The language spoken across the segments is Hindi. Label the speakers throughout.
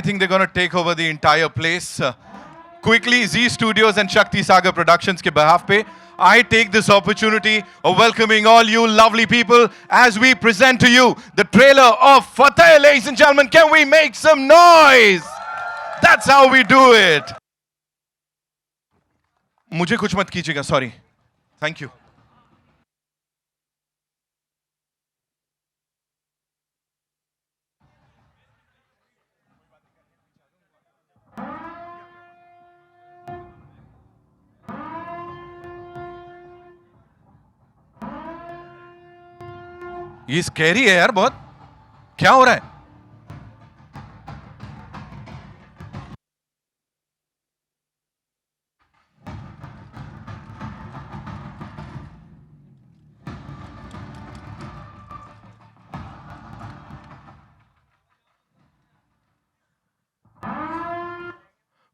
Speaker 1: I think they're going to take over the entire place. Quickly, Z Studios and Shakti Sagar Productions ke behalf pe, I take this opportunity of welcoming all you lovely people as we present to you the trailer of Fateh. Ladies and gentlemen, can we make some noise? That's how we do it. मुझे कुछ मत कीजिएगा, sorry. Thank you. ये स्कैरी है यार बहुत. क्या हो रहा है?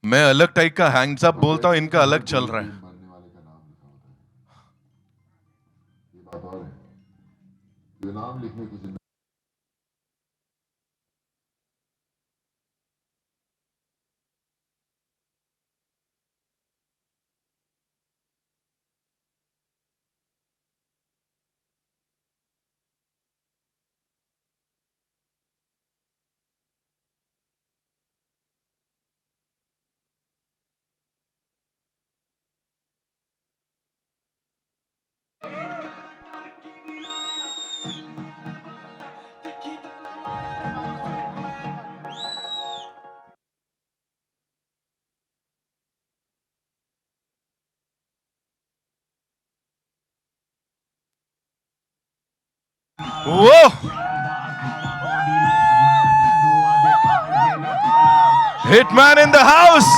Speaker 1: मैं अलग टाइप का हैंड्स अप बोलता हूं, इनका अलग चल रहा है.
Speaker 2: मरने वाले का नाम लिखा होता है, ये बात और है, ये नाम लिखने की जिम्मेदारी
Speaker 1: Whoa! Hitman in the house!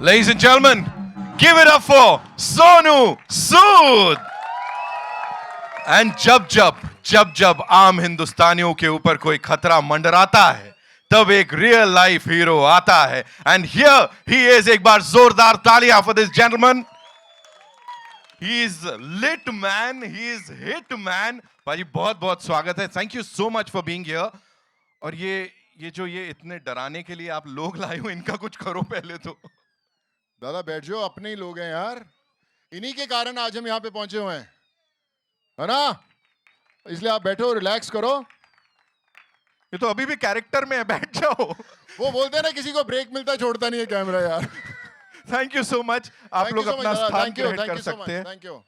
Speaker 1: Ladies and gentlemen, give it up for Sonu Sood! And जब जब आम हिंदुस्तानियों के ऊपर कोई खतरा मंडराता है, तब एक रियल लाइफ हीरो आता है. And here he is. एक बार जोरदार तालियां for this gentleman. He is lit man. He is hit man. भाजी बहुत बहुत स्वागत है. Thank you so much for being here. और ये जो ये इतने डराने के लिए आप लोग लाए हो, इनका कुछ करो पहले तो.
Speaker 2: दादा बैठ जाओ, अपने ही लोग हैं यार, इन्हीं के कारण आज हम यहाँ पे पहुंचे हुए हैं, है ना? इसलिए आप बैठो, रिलैक्स करो.
Speaker 1: ये तो अभी भी कैरेक्टर में है, बैठ जाओ.
Speaker 2: वो बोलते हैं ना, किसी को ब्रेक मिलता छोड़ता नहीं है कैमरा यार.
Speaker 1: Thank you so much. आप लोग अपना स्थान ग्रहण कर सकते हैं.
Speaker 2: Thank you.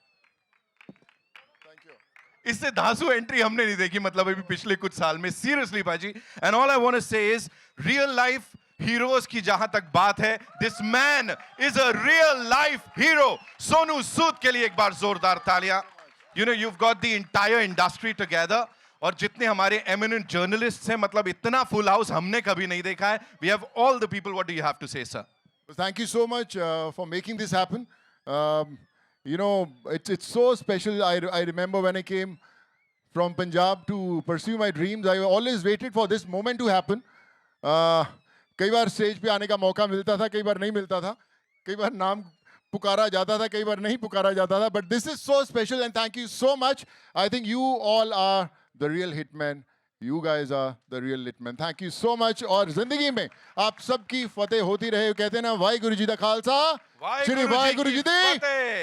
Speaker 1: इससे धांसू एंट्री हमने नहीं देखी, मतलब अभी पिछले कुछ साल में. सीरियसली बाजी. And all I want to say is real life heroes की जहां तक बात है, this man is a real life hero. Sonu Sood के लिए एक बार जोरदार तालियां. You know, you've got the entire industry together. और जितने हमारे eminent journalists हैं, मतलब इतना full house हमने कभी नहीं देखा है. We have all the people. What do you have to say, sir?
Speaker 2: Thank you so much for making this happen. You know, it's so special. I remember when I came from Punjab to pursue my dreams, I always waited for this moment to happen. कई बार स्टेज पे आने का मौका मिलता था, कई बार नहीं मिलता था, कई बार नाम पुकारा जाता था, कई बार नहीं पुकारा जाता था. But this is so special and thank you so much. I think you all are the real hitmen. You guys are the real hitmen. Thank you so much. और जिंदगी में आप सबकी फतेह होती रहे. कहते हैं ना, वाहिगुरु जी दा खालसा, श्री वाहिगुरु जी दी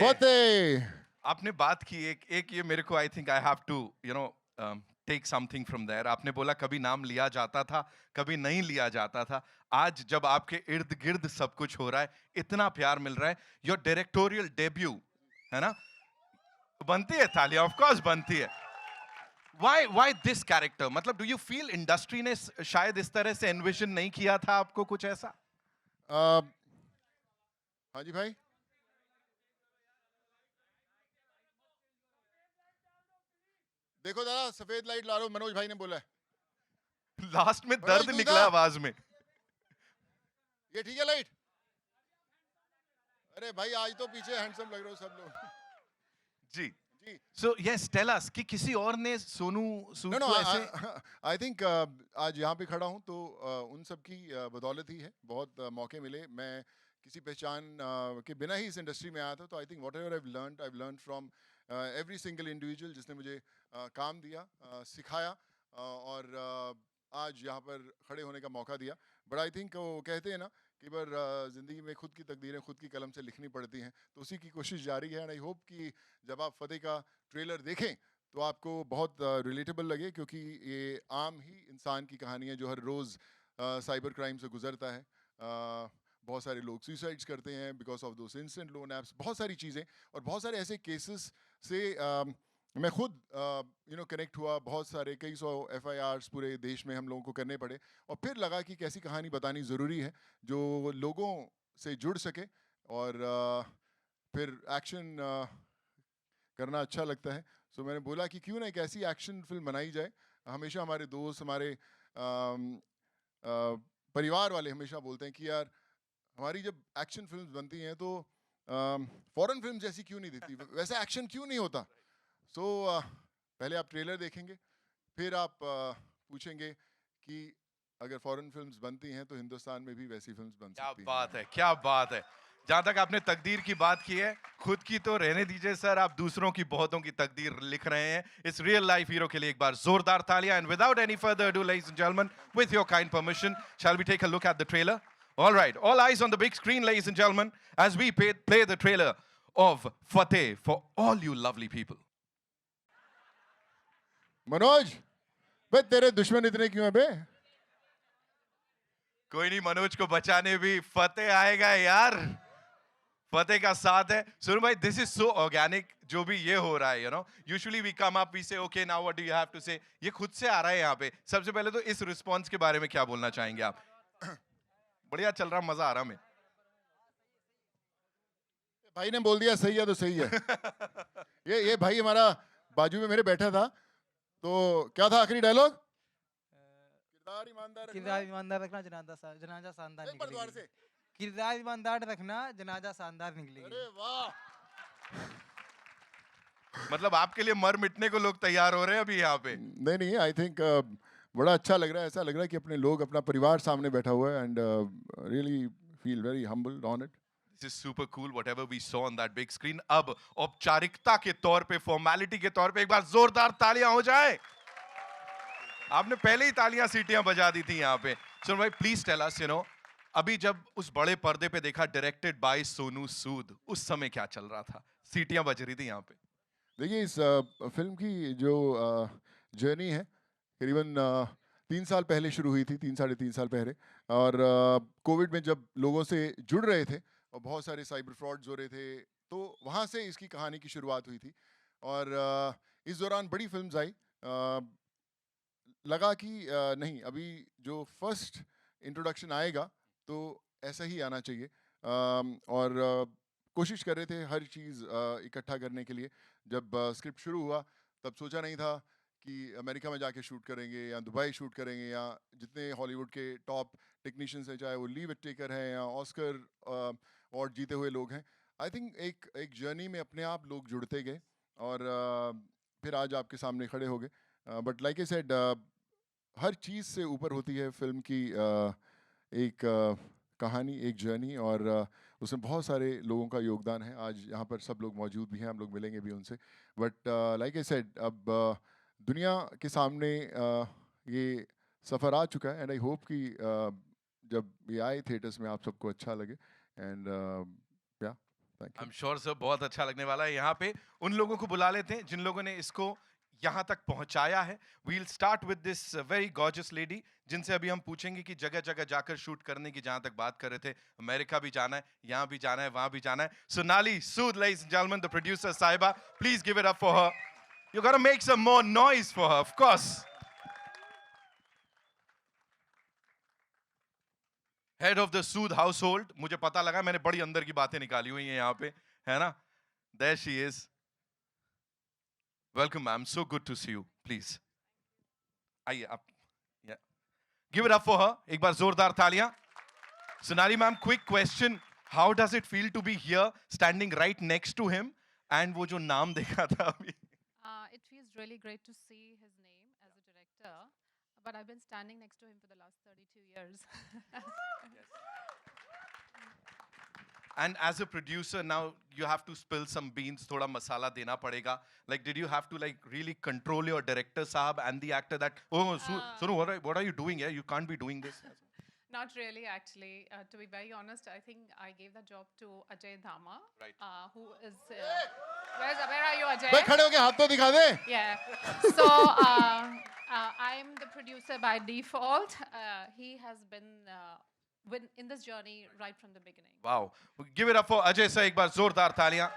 Speaker 2: फतेह.
Speaker 1: आपने बात की एक ये मेरे को, I think I have to you know take something from there. आपने बोला कभी नाम लिया जाता था, कभी नहीं लिया जाता था. आज जब आपके इर्द गिर्द सब कुछ हो रहा है, इतना प्यार मिल रहा है, योर डायरेक्टोरियल डेब्यू है ना, बनती है तालियां, ऑफ कोर्स बनती है. Why this character? मतलब do you feel इंडस्ट्री ने शायद इस तरह से एनविजन नहीं किया था आपको, कुछ ऐसा?
Speaker 2: हाँ जी भाई. देखो दादा, सफेद लाइट ला लो, मनोज भाई ने बोला है.
Speaker 1: लास्ट में
Speaker 2: मनोज,
Speaker 1: दर्द
Speaker 2: दूधा।
Speaker 1: निकला आवाज में।
Speaker 2: ये ठीक है लाइट? अरे भाई आज तो पीछे हैंडसम लग रहे हो सब लोग।
Speaker 1: जी।
Speaker 2: जी।
Speaker 1: सो यस, टेल अस कि किसी और ने सोनू सूद
Speaker 2: नो
Speaker 1: को ऐसे
Speaker 2: आई थिंक आज यहाँ पे खड़ा हूँ तो उन सब की बदौलत ही है। बहुत मौके मिले, मैं किसी पहचान के बिना ही इस इंडस्ट्री में आया था। तो I think what ever I learn from every single individual जिसने मुझे काम दिया, सिखाया, और आज यहाँ पर खड़े होने का मौका दिया। बट आई थिंक वो कहते हैं ना कि बार ज़िंदगी में खुद की तकदीरें खुद की कलम से लिखनी पड़ती हैं, तो उसी की कोशिश जारी है। एंड आई होप कि जब आप फतेह का ट्रेलर देखें तो आपको बहुत रिलेटेबल लगे, क्योंकि ये आम ही इंसान की कहानी है जो हर रोज़ साइबर क्राइम से गुजरता है। बहुत सारे लोग सुसाइड्स करते हैं because of those instant loan apps, बहुत सारी चीज़ें और बहुत सारे ऐसे केसेस से मैं खुद कनेक्ट हुआ। बहुत सारे कई सौ FIRs पूरे देश में हम लोगों को करने पड़े, और फिर लगा कि कैसी कहानी बतानी ज़रूरी है जो लोगों से जुड़ सके, और फिर एक्शन करना अच्छा लगता है। सो मैंने बोला कि क्यों ना एक ऐसी एक्शन फिल्म बनाई जाए। हमेशा हमारे दोस्त, हमारे परिवार वाले हमेशा बोलते हैं कि यार हमारी जब एक्शन फिल्म्स बनती हैं तो फॉरेन फिल्म जैसी क्यों नहीं दिखती, वैसा एक्शन क्यों नहीं होता। सो पहले आप ट्रेलर देखेंगे, फिर आप पूछेंगे कि अगर फॉरेन फिल्म्स बनती हैं तो हिंदुस्तान में भी वैसी फिल्म्स बन
Speaker 1: क्या
Speaker 2: सकती हैं।
Speaker 1: बात है, क्या बात है। जहां तक आपने तकदीर की बात की है, खुद की तो रहने दीजिए सर, आप दूसरों की बहुतों की तकदीर लिख रहे हैं। इस रियल लाइफ हीरो के लिए एक बार जोरदार तालियां। And without any further ado, ladies and gentleman, with your kind permission, shall we take a look at the trailer? All right, all eyes on the big screen, ladies and gentlemen, as we play the trailer of Fateh for all you lovely people.
Speaker 2: Manoj, बे तेरे दुश्मन इतने क्यों हैं बे?
Speaker 1: कोई नहीं, मनोज को बचाने भी फतेह आएगा यार। फतेह का साथ है। सुन भाई, दिस इज सो ऑर्गेनिक जो भी ये हो रहा है, you know. Usually we come up, we say okay now what do you have to say. ये खुद से आ रहा है यहाँ पे। सबसे पहले तो इस रिस्पॉन्स के बारे में क्या बोलना चाहेंगे आप? बढ़िया चल रहा, मजा आ रहा हमें।
Speaker 2: भाई ने बोल दिया सही है तो सही है। ये भाई हमारा बाजू में मेरे बैठा था, तो क्या था आखिरी डायलॉग? किरदार ईमानदार रखना,
Speaker 3: किरदार ईमानदार रखना, जनाजा शानदार
Speaker 2: एक बार दोबारा
Speaker 3: निकलेगी।
Speaker 2: से।
Speaker 3: किरदार ईमानदार रखना, जनाजा शानदार निकलेगी।
Speaker 2: अरे वाह,
Speaker 1: मतलब आपके लिए मर मिटने को लोग तैयार हो रहे हैं अभी यहाँ पे।
Speaker 2: नहीं नहीं, आई थिंक बड़ा अच्छा लग रहा है। ऐसा लग रहा है कि अपने लोग, अपना परिवार सामने बैठा हुआ है, and really feel very humbled on it.
Speaker 1: This is super cool, whatever we saw on that big screen. अब औपचारिकता के तौर पे, फॉर्मेलिटी के तौर पे एक बार जोरदार तालियां हो जाए। आपने पहले ही तालियां सीटियां बजा दी थी यहाँ पे। सुन भाई, please tell us, you know, अभी जब उस बड़े पर्दे पे देखा, डायरेक्टेड बाय सोनू सूद, उस समय क्या चल रहा था? सीटियां बज रही थी यहाँ पे।
Speaker 2: देखिए, इस फिल्म की जो जर्नी है करीबन 3 साल पहले शुरू हुई थी, 3 साढ़े 3 साल पहले। और कोविड में जब लोगों से जुड़ रहे थे और बहुत सारे साइबर फ्रॉड्स हो रहे थे, तो वहाँ से इसकी कहानी की शुरुआत हुई थी। और इस दौरान बड़ी फिल्म्स आई। लगा कि नहीं, अभी जो फर्स्ट इंट्रोडक्शन आएगा तो ऐसा ही आना चाहिए। और कोशिश कर रहे थे हर चीज़ इकट्ठा करने के लिए। जब स्क्रिप्ट शुरू हुआ तब सोचा नहीं था कि अमेरिका में जाके शूट करेंगे या दुबई शूट करेंगे, या जितने हॉलीवुड के टॉप टेक्नीशियंस हैं, चाहे वो ली विटेकर हैं या ऑस्कर अवार्ड जीते हुए लोग हैं। आई थिंक एक जर्नी में अपने आप लोग जुड़ते गए, और फिर आज आपके सामने खड़े हो गए। बट लाइक आई सेड, हर चीज़ से ऊपर होती है फिल्म की एक कहानी, एक जर्नी, और उसमें बहुत सारे लोगों का योगदान है। आज यहाँ पर सब लोग मौजूद भी हैं, हम लोग मिलेंगे भी उनसे। बट लाइक आई सेड, अब दुनिया के सामने ये सफ़र आ चुका है, एंड आई होप कि जब ये आए थिएटर्स में आप सबको अच्छा लगे। एंड या thank
Speaker 1: I
Speaker 2: you.
Speaker 1: Am sure sir, बहुत अच्छा लगने वाला है। यहाँ पे उन लोगों को बुला लेते हैं जिन लोगों ने इसको यहाँ तक पहुंचाया है। We'll start with this very gorgeous lady, जिनसे अभी हम पूछेंगे कि जगह जगह जाकर शूट करने की, जहां तक बात कर रहे थे, अमेरिका भी जाना है, यहाँ भी जाना है, वहां भी जाना है। सोनाली सूद, ladies and gentlemen, the producer साहिबा, please give it up for her. You gotta make some more noise for her, of course. Head of the Sood household, मुझे पता लगा, मैंने बड़ी अंदर की बातें निकाली हुई हैं यहाँ पे, है ना? There she is. Welcome, ma'am. So good to see you. Please. आइए आप. Yeah. Give it up for her. एक बार जोरदार तालियां. Sonali ma'am, quick question. How does it feel to be here, standing right next to him? And वो जो नाम देखा था अभी.
Speaker 4: It feels really great to see his name as a director, but I've been standing next to him for the last 32 years.
Speaker 1: And as a producer, now you have to spill some beans, thoda masala dena padega. Like, did you have to like really control your director sahab and the actor that, oh, Sonu, what are you doing here? You can't be doing this.
Speaker 4: Not really, actually. To be very honest, I think I gave the job to Ajay Dhama,
Speaker 1: Right.
Speaker 4: who is. Where are you, Ajay?
Speaker 2: भाई खड़े होके हाथ तो दिखा दे.
Speaker 4: Yeah. So I'm the producer by default. He has been in this journey right from the beginning.
Speaker 1: Wow. Give it up for Ajay sir, ek baar zordar taliyan.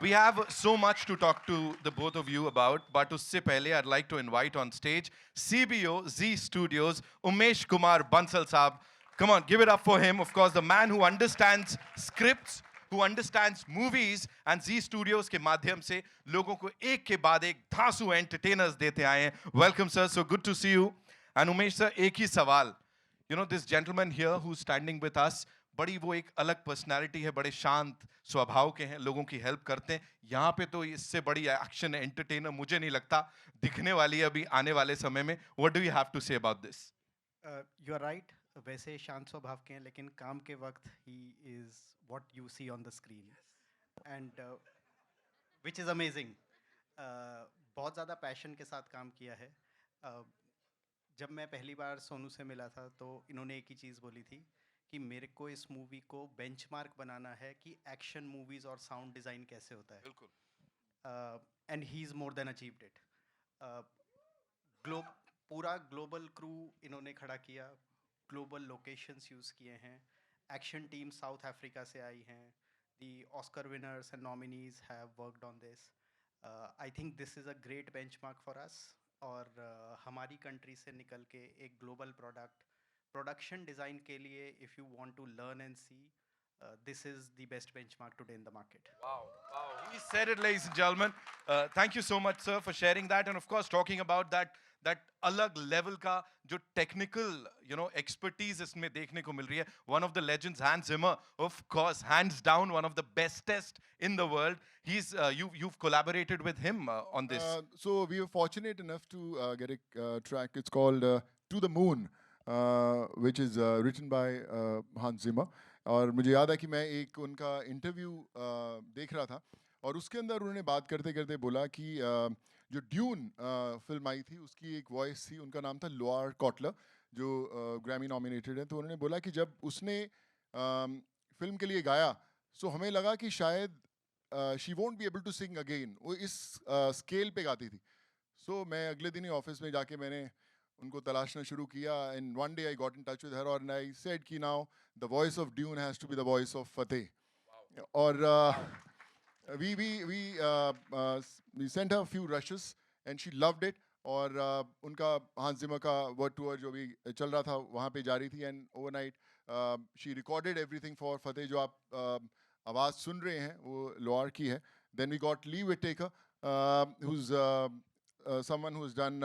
Speaker 1: We have so much to talk to the both of you about, but usse pehle I'd like to invite on stage CBO Z Studios, Umesh Kumar Bansal Saab. Come on, give it up for him. Of course, the man who understands scripts, who understands movies, and Z Studios के माध्यम से लोगों को एक के बाद एक धांसू entertainers देते आए हैं. Welcome sir, so good to see you. And Umesh sir, एक ही सवाल. You know, this gentleman here who's standing with us, बड़ी वो एक अलग पर्सनालिटी है, बड़े शांत स्वभाव के हैं, लोगों की हेल्प करते हैं. यहाँ पे तो इससे बड़ी एक्शन एंटरटेनर मुझे नहीं लगता दिखने वाली है अभी आने वाले समय में. What do you have to say about this?
Speaker 5: You are right. वैसे शांत स्वभाव के हैं, लेकिन काम के वक्त he is what you see on the screen, and which is amazing. बहुत ज़्यादा पैशन के साथ काम किया है. जब मैं पहली बार सोनू से मिला था तो इन्होंने एक ही चीज़ बोली थी कि मेरे को इस मूवी को बेंचमार्क बनाना है कि एक्शन मूवीज़ और साउंड डिज़ाइन कैसे होता है.
Speaker 1: बिल्कुल.
Speaker 5: And he is more than achieved it. पूरा ग्लोबल क्रू इन्होंने खड़ा किया, ग्लोबल लोकेशंस यूज़ किए हैं, एक्शन टीम साउथ अफ्रीका से आई हैं, the Oscar winners and nominees have worked on this. I think this is a great benchmark for us. और हमारी कंट्री से निकल के एक ग्लोबल प्रोडक्शन डिज़ाइन के लिए if you want to learn and see, this is the best benchmark today in the market.
Speaker 1: Wow, wow. He said it, ladies and gentlemen. Thank you so much, sir, for sharing that. And of course, talking about that अलग level का जो technical, you know, expertise इसमें देखने को मिल रही है. One of the legends, Hans Zimmer, of course, hands down, one of the bestest in the world. You've collaborated with him on this.
Speaker 2: So we were fortunate enough to get a track. It's called To the Moon, which is written by Hans Zimmer. और मुझे याद है कि मैं एक उनका इंटरव्यू देख रहा था और उसके अंदर उन्होंने बात करते करते बोला कि जो ड्यून फिल्म आई थी उसकी एक वॉइस थी, उनका नाम था लोआर कॉटलर, जो ग्रैमी नॉमिनेटेड है. तो उन्होंने बोला कि जब उसने फिल्म के लिए गाया सो हमें लगा कि शायद she won't be able to sing again. वो इस स्केल पे गाती थी. सो मैं अगले दिन ही ऑफिस में जाके मैंने उनको तलाशना शुरू किया. And one day I got in touch with her और आई सेड कि now the voice of Dune has to be the voice of Fateh. और we sent her a few rushes and she loved it. और उनका हांस जिमर का वर्ल्ड टूर जो भी चल रहा था वहाँ पे जारी थी. And overnight she recorded everything for Fateh. जो आप आवाज़ सुन रहे हैं वो लोआर की है. Then we got Lee Whitaker, who's someone who's done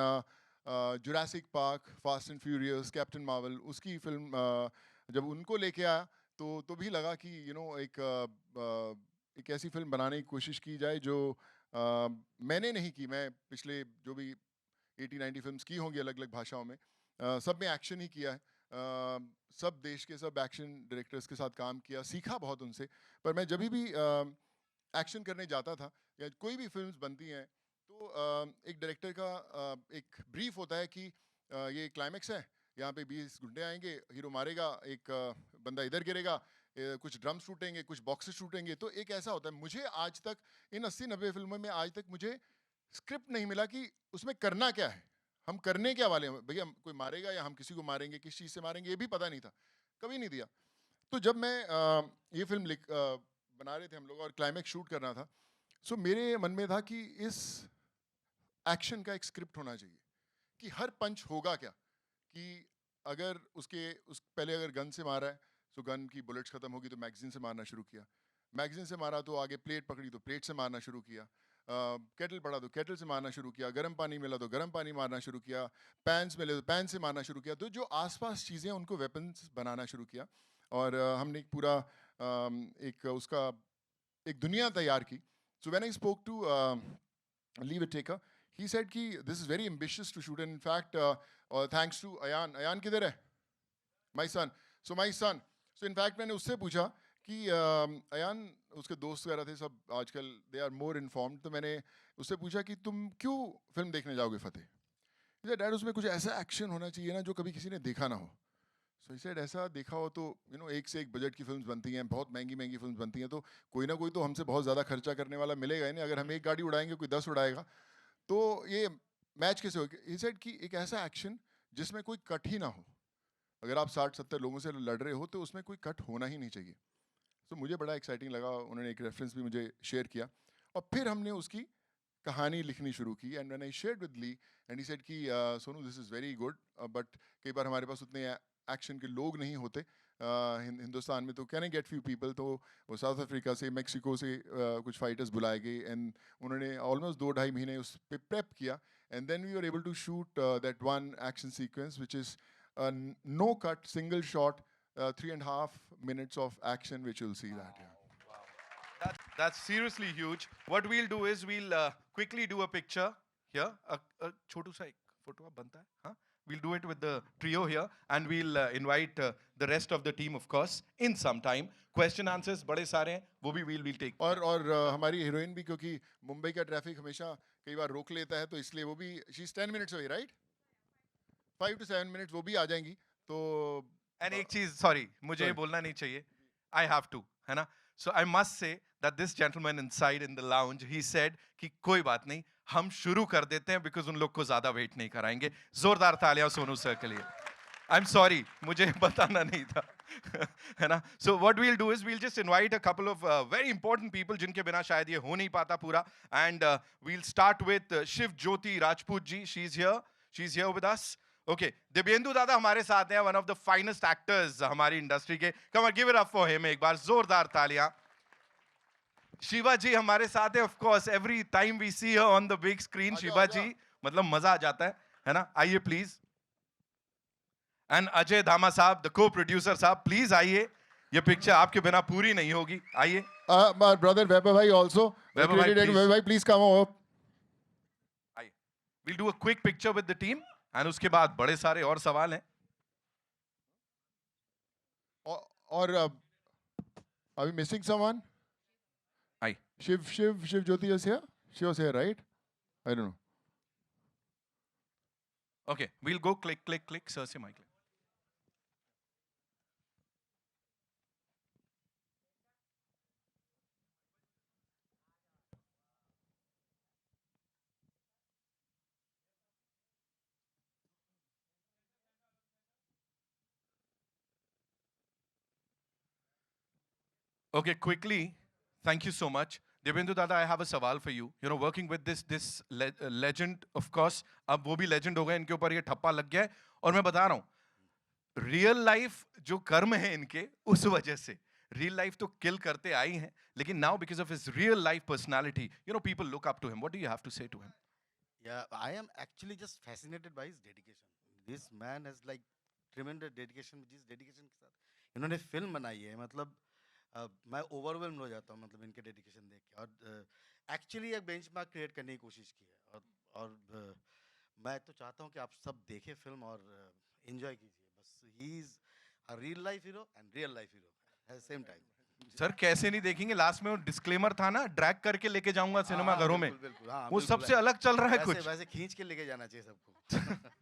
Speaker 2: Jurassic Park, Fast and Furious, Captain Marvel. उसकी फिल्म जब उनको लेके आया तो भी लगा कि यू नो एक ऐसी फिल्म बनाने की कोशिश की जाए जो मैंने नहीं की. मैं पिछले जो भी 80-90 फिल्म्स की होंगी अलग अलग भाषाओं में, सब में एक्शन ही किया है. सब देश के सब एक्शन डायरेक्टर्स के साथ काम किया, सीखा बहुत उनसे. पर मैं जब भी एक्शन करने जाता था या कोई भी फिल्म्स बनती हैं तो एक डायरेक्टर का एक ब्रीफ होता है कि ये क्लाइमेक्स है, यहाँ पे 20 गुंडे आएंगे, हीरो मारेगा, एक बंदा इधर गिरेगा, कुछ ड्रम्स टूटेंगे, कुछ बॉक्सेस टूटेंगे. तो एक ऐसा होता है. मुझे आज तक इन 80-90 फिल्मों में आज तक मुझे स्क्रिप्ट नहीं मिला कि उसमें करना क्या है, हम करने क्या वाले हैं. भैया कोई मारेगा या हम किसी को मारेंगे, किस चीज़ से मारेंगे, ये भी पता नहीं था, कभी नहीं दिया. तो जब मैं ये फिल्म बना रहे थे हम लोग और क्लाइमेक्स शूट करना था, सो मेरे मन में था कि इस एक्शन का एक स्क्रिप्ट होना चाहिए कि हर पंच होगा क्या. कि अगर उस पहले अगर गन से मारा है तो गन की बुलेट्स खत्म होगी तो मैगजीन से मारना शुरू किया, मैगजीन से मारा तो आगे प्लेट पकड़ी तो प्लेट से मारना शुरू किया, केटल पड़ा तो केटल से मारना शुरू किया, गर्म पानी मिला तो गर्म पानी मारना शुरू किया, पैन्स मिले तो पैन से मारना शुरू किया। तो जो आसपास चीज़ें उनको वेपन्स बनाना शुरू किया और हमने एक पूरा एक उसका एक दुनिया तैयार की। So when I spoke to Lee Whitaker, he said कि this is very ambitious to shoot, and in fact thanks to Ayan किधर है? My son. So my son. So in fact मैंने उससे पूछा कि अयान, उसके दोस्त वगैरह थे सब आजकल दे आर मोर इन्फॉर्म्ड, तो मैंने उससे पूछा कि तुम क्यों फिल्म देखने जाओगे फतेह? डैड उसमें कुछ ऐसा एक्शन होना चाहिए ना जो कभी किसी ने देखा ना हो। सो ही सेड ऐसा देखा हो तो एक से एक बजट की फिल्म्स बनती हैं, बहुत महंगी महंगी फिल्म्स बनती हैं, तो कोई ना कोई तो हमसे बहुत ज़्यादा खर्चा करने वाला मिलेगा ही नहीं। अगर हम एक गाड़ी उड़ाएंगे कोई 10 उड़ाएगा, तो ये मैच कैसे होगा? ही सेड कि एक ऐसा एक्शन जिसमें कोई कट ही ना हो। अगर आप 60-70 लोगों से लड़ रहे हो तो उसमें कोई कट होना ही नहीं चाहिए। तो मुझे बड़ा एक्साइटिंग लगा, उन्होंने एक रेफरेंस भी मुझे शेयर किया और फिर हमने उसकी कहानी लिखनी शुरू की। And when I shared with Lee and he said कि Sonu this is very good, but कई बार हमारे पास उतने एक्शन के लोग नहीं होते हिंदुस्तान में, तो can I get few people? तो वो साउथ अफ्रीका से, मेक्सिको से कुछ फाइटर्स बुलाए गए एंड उन्होंने ऑलमोस्ट 2-2.5 महीने उस पर प्रेप किया। And then we were able to shoot that one action sequence which is no cut, single shot, 3.5 minutes of action, which you'll see that. Yeah.
Speaker 1: That's seriously huge. What we'll do is we'll quickly do a picture here. A छोटू सा एक photo बनता है, हाँ? We'll do it with the trio here, and we'll invite the rest of the team, of course, in some time. Question answers बड़े सारे हैं, वो भी we'll take.
Speaker 2: और हमारी हीरोइन भी, क्योंकि मुंबई का ट्रैफिक हमेशा कई बार रोक लेता है, तो इसलिए वो भी she's 10 minutes away, right? 5 to 7 minutes वो भी आ जाएंगी। तो
Speaker 1: And एक चीज, sorry, मुझे ये
Speaker 2: Sorry.
Speaker 1: बोलना नहीं चाहिए, I have to, है ना? So I must say that this gentleman inside in the lounge, he said कि कोई बात नहीं, हम शुरू कर देते हैं because उन लोग को ज्यादा वेट नहीं कराएंगे। जोरदार तालियां सोनू सर के लिए। I'm sorry, मुझे बताना नहीं था, है ना? So what we'll do is we'll just invite a couple of very important people जिनके बिना शायद ये हो नहीं पाता पूरा, and we'll start with Shiv Jyoti Rajput ji. She's here with us. Okay, Dibyendu दादा हमारे साथ हैं, one of the finest actors हमारी इंडस्ट्री के। Come on, give it up for him एक बार, जोरदार तालियां। शिवा जी हमारे साथ है, of course, every time we see her on the big screen, Shiva ji मतलब मजा आ जाता है ना? आइए please. And अजय धामा साहब, the co-producer साहब, please आइए, ये पिक्चर आपके बिना पूरी नहीं होगी, आइए।
Speaker 2: my brother Weber bhai also.
Speaker 1: Weber bhai, please.
Speaker 2: Weber bhai, please come over.
Speaker 1: आइए, we'll do a quick picture with the team, and उसके बाद बड़े सारे और सवाल हैं।
Speaker 2: और are we missing someone?
Speaker 1: आइए।
Speaker 2: Shiv Jyoti is here? She was here, right? I don't know.
Speaker 1: Okay, we'll go click, sir से mic ले। Okay, quickly, thank you so much. Devendra Dada, I have a सवाल for you. You know, working with this legend, of course, अब वो भी legend हो गए, इनके ऊपर ये ठप्पा लग गया है, और मैं बता रहा हूँ, real life जो कर्म है इनके, उस वजह से, real life तो kill करते आई हैं, लेकिन now because of his real life personality, you know, people look up to him. What do you have to say to him?
Speaker 6: Yeah, I am actually just fascinated by his dedication. This man has like tremendous dedication, जिस dedication के साथ इन्होंने फिल्म बनाई है, मतलब मैं ओवरवेल्म हो जाता हूँ, मतलब इनके डेडिकेशन देख के। और एक्चुअली एक बेंचमार्क क्रिएट करने की कोशिश की है, और मैं तो चाहता हूँ कि आप सब देखें फिल्म और एंजॉय कीजिए। बस he is a real life hero and real life hero at the same time.
Speaker 1: Sir कैसे नहीं देखेंगे, लास्ट में वो डिस्क्लेमर था ना, ड्रैग करके लेके जाऊंगा सिनेमा घरों में,
Speaker 6: बिल्कुल, हाँ,
Speaker 1: वो
Speaker 6: बिल्कुल,
Speaker 1: सबसे अलग चल रहा है कुछ।
Speaker 6: वैसे खींच के लेके जाना चाहिए सबको।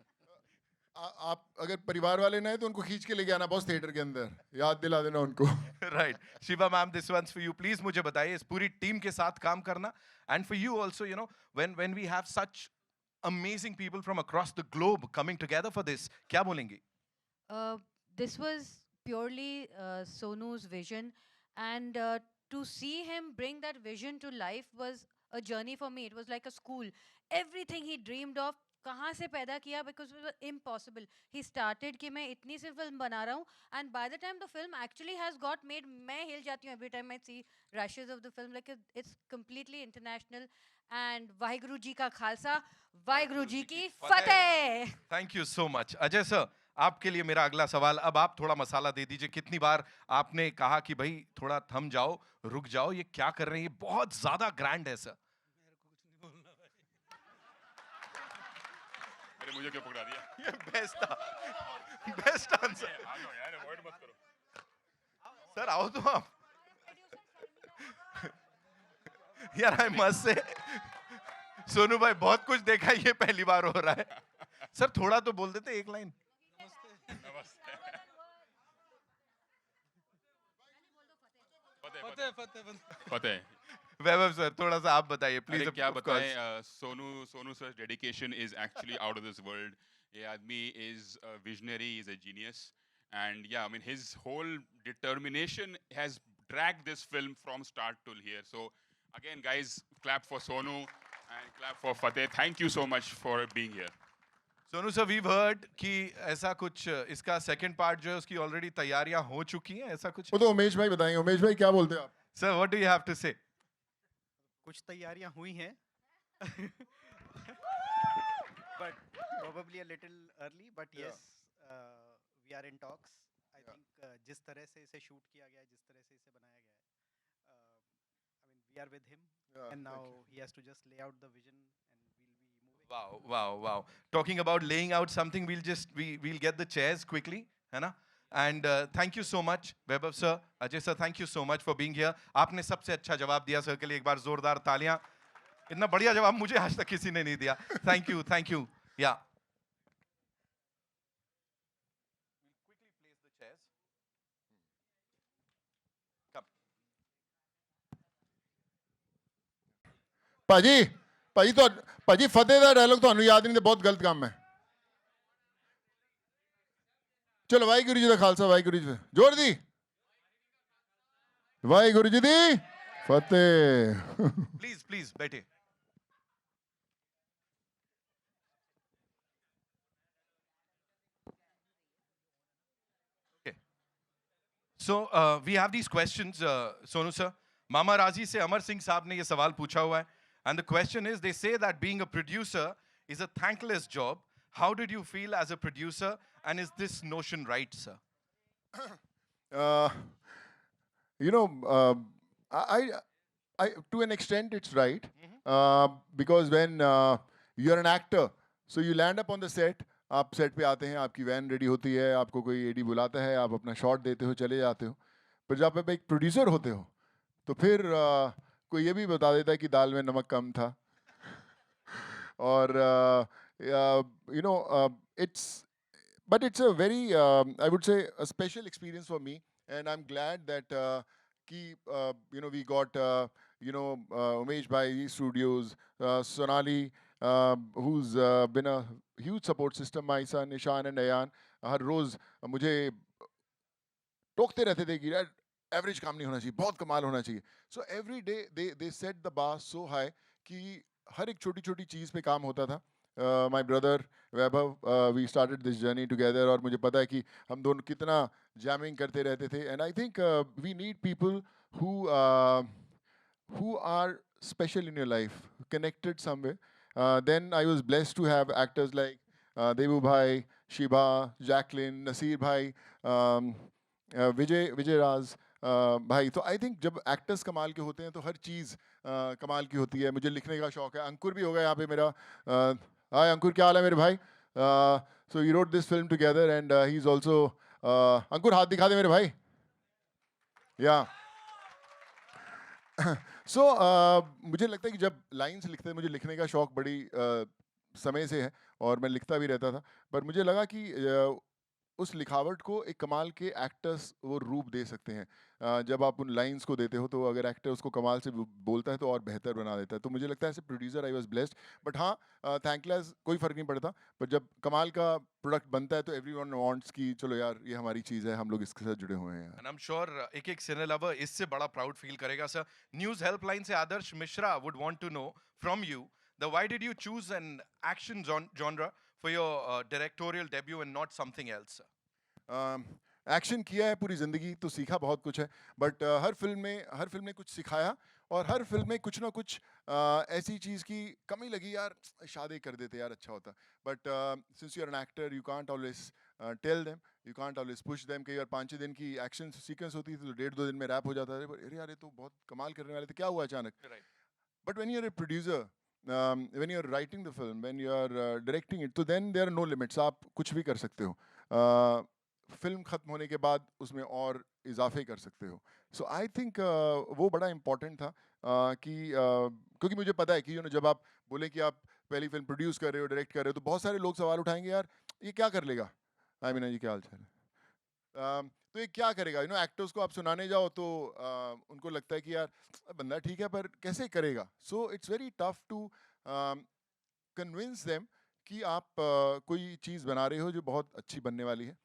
Speaker 2: आप अगर परिवार वाले ना है तो उनको खींच के लेके आना बॉस थिएटर के अंदर, याद दिला देना उनको।
Speaker 1: Right. Shiva ma'am, this one's for you. Please मुझे बताइए, इस पूरी टीम के साथ काम करना, and for you also, you know, when we have such amazing people from across the globe coming together for this, क्या बोलेंगे?
Speaker 7: This was purely Sonu's vision, and to see him bring that vision to life was a journey for me. It was like a school. Everything he dreamed of, कहाँ से पैदा किया, because it was impossible. He started कि मैं इतनी सी फिल्म बना रहा हूँ, and by the time the film actually has got made, मैं हिल जाती हूँ every time I see rushes of the film. Like it's completely international. And Waheguru ji का खालसा, वाहिगुरु जी की फतेह.
Speaker 1: Thank you so much Ajay sir. आपके लिए मेरा अगला सवाल, अब आप थोड़ा मसाला दे दीजिए. कितनी बार आपने कहा कि भाई थोड़ा थम जाओ, रुक जाओ, ये क्या कर रहे हैं, ये बहुत ज्यादा ग्रैंड है सर.
Speaker 8: अरे मुझे क्यों पकड़ा दिया?
Speaker 1: ये बेस्ट था, बेस्ट आंसर.
Speaker 8: आ जाओ यार, अवॉइड मत करो.
Speaker 1: सर आओ तो आप. यार आई मस्ट से, सोनू भाई बहुत कुछ देखा है, ये पहली बार हो रहा है. सर थोड़ा तो बोल देते, एक लाइन.
Speaker 8: नमस्ते.
Speaker 3: फतेह फतेह फतेह
Speaker 8: फतेह.
Speaker 1: वैभव सर थोड़ा सा आप बताइए
Speaker 8: अरे
Speaker 1: प्लीज.
Speaker 8: क्या बताएं, Sonu sir dedication is actually out of this world. ये आदमी is visionary, is a genius, and yeah, I mean his whole determination has dragged this film from start till here. So again guys, clap for Sonu and clap for Fateh. Thank you so much for being here.
Speaker 1: Sonu sir we heard कि ऐसा कुछ इसका सेकंड पार्ट जो है उसकी ऑलरेडी तैयारियां हो चुकी हैं, ऐसा कुछ.
Speaker 2: वो तो उमेश भाई बताएंगे. उमेश भाई क्या बोलते हैं आप?
Speaker 1: Sir what do you have to say?
Speaker 5: कुछ तैयारियां हुई हैं but probably a little early, but
Speaker 2: Yeah.
Speaker 5: yes, we are in talks. I think जिस तरह से इसे शूट किया गया है, जिस तरह से इसे बनाया गया है, I mean we are with him,
Speaker 2: Yeah,
Speaker 5: and now
Speaker 2: thank you.
Speaker 5: he has to just lay out the vision and we'll be moving.
Speaker 1: Wow, wow, wow. Talking about laying out something, we'll get the chairs quickly, है ना? And thank you so much, Vaibhav sir, Ajay sir, thank you so much for being here. आपने सबसे अच्छा जवाब दिया सर के लिए, एक बार जोरदार तालियां. इतना बढ़िया जवाब मुझे आज तक किसी ने नहीं दिया. Thank you, thank you. Yeah. We'll quickly place the chairs. Come.
Speaker 2: ਭਾਜੀ ਫਤਿਹ ਦਾ ਡਾਇਲੌਗ ਤੁਹਾਨੂੰ ਯਾਦ ਨਹੀਂ ਤੇ ਬਹੁਤ ਗਲਤ ਕੰਮ ਹੈ. ਚਲੋ ਵਾਹਿਗੁਰੂ ਜੀ ਦਾ ਖਾਲਸਾ, ਵਾਹਿਗੁਰੂ ਜੀ ਦੀ ਫਤਿਹ. ਜ਼ੋਰ ਦੀ ਵਾਹਿਗੁਰੂ ਜੀ ਦੀ ਫਤਿਹ.
Speaker 1: Please, please, बैठिए. Okay. So we have these questions, Sonu sir. Mama Razi से अमर सिंह साहब ने ये सवाल पूछा हुआ है. And the question is, they say that being a producer is a thankless job. How did you feel as a producer? And is this notion right, sir?
Speaker 2: You know, I to an extent it's right, because when you're an actor, so you land up on the set. आप सेट पे आते हैं, आपकी वैन रेडी होती है, आपको कोई एडी बुलाता है, आप अपना शॉट देते हो, चले जाते हो. पर जब आप एक प्रोड्यूसर होते हो तो फिर कोई ये भी बता देता है कि दाल में नमक कम था. और you know, but it's a very I would say a special experience for me, and I'm glad that you know, we got Umesh Bhai Studios, Sonali, who's been a huge support system, my son Ishan and Ayan. हर रोज मुझे टोकते रहते थे कि यार एवरेज काम नहीं होना चाहिए, बहुत कमाल होना चाहिए. So every day they set the bar so high कि हर एक छोटी छोटी चीज़ पे काम होता था. My brother Vaibhav, we started this journey together, और मुझे पता है कि हम दोनों कितना जैमिंग करते रहते थे. And I think we need people who are special in your life, connected somewhere. Then I was blessed to have actors like Devu Bhai, Shiba, Jacqueline, Nasir Bhai, Vijay Raz भाई. तो आई थिंक जब एक्टर्स कमाल के होते हैं तो हर चीज़ कमाल की होती है. मुझे लिखने का शौक है. अंकुर भी होगा यहाँ पे मेरा. हाय अंकुर, क्या हाल है मेरे भाई? So you wrote this film together and he is also. Ankur हाथ दिखा दे मेरे भाई. या सो मुझे लगता है कि जब लाइन्स लिखते हैं, मुझे लिखने का शौक बड़ी समय से है और मैं लिखता भी रहता था. पर मुझे लगा कि उस लिखावट को एक कमाल के एक्टर्स वो रूप दे सकते हैं. जब आप उन लाइंस को देते हो तो अगर एक्टर उसको कमाल से बोलता है तो और बेहतर बना देता है. तो मुझे लगता है as a producer I was blessed. But हाँ, थैंकलेस कोई फ़र्क नहीं पड़ता. पर जब कमाल का प्रोडक्ट बनता है तो एवरीवन वांट्स कि चलो यार ये हमारी चीज़ है, हम लोग इसके साथ जुड़े हुए हैं.
Speaker 1: And I'm sure एक सिने लवर इससे बड़ा प्राउड फील करेगा सर. न्यूज़ हेल्पलाइन से आदर्श Mishra would want to know from you why did you choose an action genre for your directorial debut and not something else?
Speaker 2: Action किया है पूरी ज़िंदगी तो सीखा बहुत कुछ है, बट हर फिल्म ने कुछ सिखाया, और हर फिल्म में कुछ ना कुछ ऐसी चीज़ की कमी लगी, यार शादी कर देते यार अच्छा होता, but since you are an actor you can't always tell them, you can't always push them. कई बार 5-6 दिन की एक्शन सीक्वेंस होती थी तो 1.5-2 दिन में रैप हो जाता है, अरे यार ये तो बहुत कमाल करने वाले थे, क्या हुआ अचानक? But when you're a producer, when you're writing the film, when you're directing it, तो then there are no limits. आप कुछ भी कर सकते हो। फिल्म खत्म होने के बाद उसमें और इजाफे कर सकते हो। सो आई थिंक वो बड़ा इम्पोर्टेंट था क्योंकि मुझे पता है कि जब आप बोले कि आप पहली फिल्म प्रोड्यूस कर रहे हो, डायरेक्ट कर रहे हो, तो बहुत सारे लोग सवाल उठाएंगे, यार ये क्या कर लेगा? आई मीन जी क्या हाल चाल है? तो ये क्या करेगा? एक्टर्स को आप सुनाने जाओ तो उनको लगता है कि यार बंदा ठीक है पर कैसे करेगा? So it's very tough to convince them कि आप कोई चीज़ बना रहे हो जो बहुत अच्छी बनने वाली है।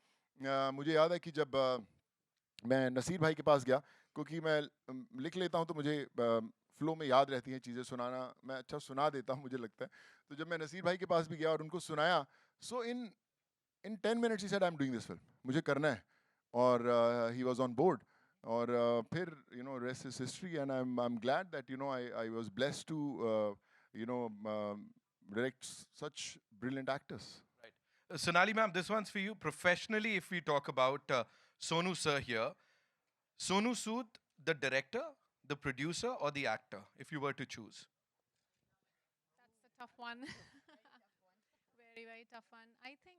Speaker 2: मुझे याद है कि जब मैं नसीर भाई के पास गया, क्योंकि मैं लिख लेता हूँ तो मुझे फ्लो में याद रहती हैं चीज़ें, सुनाना मैं अच्छा सुना देता हूँ मुझे लगता है। तो जब मैं नसीर भाई के पास भी गया और उनको सुनाया, सो इन 10 minutes he said I am doing this film, मुझे करना है, और ही वाज ऑन बोर्ड। और फिर rest is history, and I am glad that I was blessed to direct such brilliant actors.
Speaker 1: Sonali ma'am, this one's for you. Professionally, if we talk about Sonu sir here, Sonu Sood, the director, the producer, or the actor, if you were to choose?
Speaker 4: That's a tough one. Very, very tough one. I think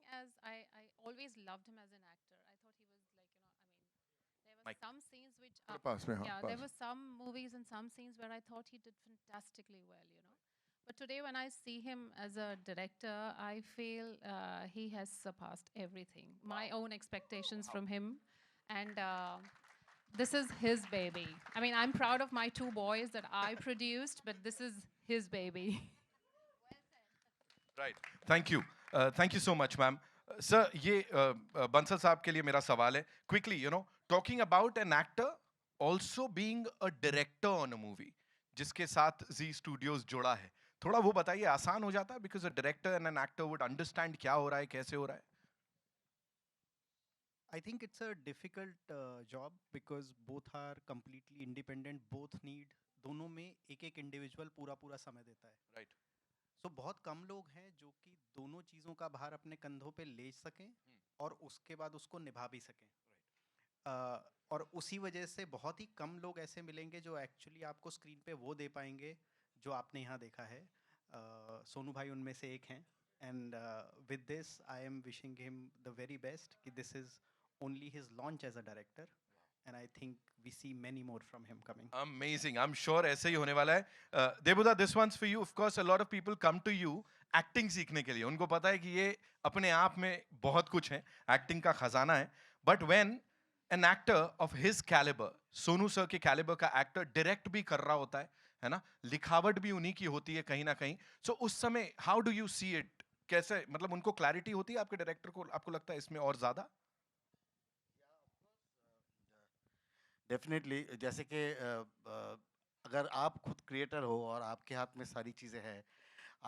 Speaker 4: I always loved him as an actor. I thought he was like, there were
Speaker 1: Mike.
Speaker 4: some scenes which,
Speaker 2: पास में, हाँ,
Speaker 4: yeah, there
Speaker 2: pass.
Speaker 4: were some movies and some scenes where I thought he did fantastically well. But today, when I see him as a director, I feel he has surpassed everything. My own expectations from him. And this is his baby. I mean, I'm proud of my 2 boys that I produced, but this is his baby.
Speaker 1: Right. Thank you. Thank you so much, ma'am. Sir, ये बंसल साहब के लिए मेरा सवाल है. Quickly, talking about an actor also being a director on a movie, जिसके साथ Z Studios जुड़ा है. थोड़ा वो बताइए, आसान हो जाता है? Because a director and an actor would understand क्या हो रहा है, कैसे हो रहा है.
Speaker 5: I think it's a difficult job because both are completely independent. Both need, दोनों में एक इंडिविजुअल पूरा समय देता है.
Speaker 1: Right.
Speaker 5: So बहुत कम लोग हैं जो कि दोनों चीज़ों का भार अपने कंधों पे ले सकें और उसके बाद उसको निभा भी सकें. और उसी वजह से बहुत ही कम लोग ऐसे मिलेंगे जो एक्चुअली आपको स्क्रीन पे वो दे पाएंगे जो आपने यहाँ देखा है. सोनू भाई उनमें से एक हैं. And with this, I am wishing him the very best. This is only his launch as a director, and I think we see many more from him coming.
Speaker 1: Amazing. I'm sure ऐसे ही होने वाला है. Debuda, this one's for you. Of course, a lot of people come to you acting सीखने के लिए. उनको पता है कि ये अपने आप में बहुत कुछ है, acting का खजाना है. But when an actor of his caliber, Sonu sir के caliber का actor direct भी कर रहा होता है ना, लिखावट भी उन्हीं की होती है कहीं ना कहीं. So उस समय how do you see it? कैसे, मतलब उनको क्लैरिटी होती है आपके डायरेक्टर को, आपको लगता है इसमें और ज्यादा?
Speaker 6: डेफिनेटली, जैसे कि अगर आप खुद क्रिएटर हो और आपके हाथ में सारी चीज़ें हैं,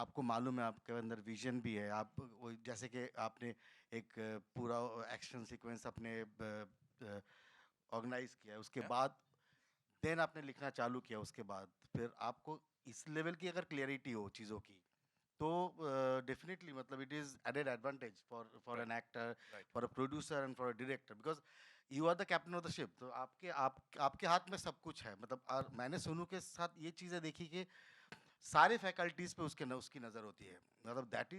Speaker 6: आपको मालूम है, आपके अंदर विजन भी है, आप जैसे कि आपने एक पूरा एक्शन सीक्वेंस अपने ऑर्गेनाइज किया, उसके बाद देन आपने लिखना चालू किया, उसके बाद फिर आपको इस लेवल की अगर क्लियरिटी हो चीज़ों की, तो डेफिनेटली मतलब it is added advantage for an actor, for a producer and for a director, because you are the captain of the ship. तो आपके हाथ में सब कुछ है. मतलब और मैंने सोनू के साथ ये चीज़ें देखी कि सारे फैकल्टीज़ पे उसकी नज़र होती है. मतलब that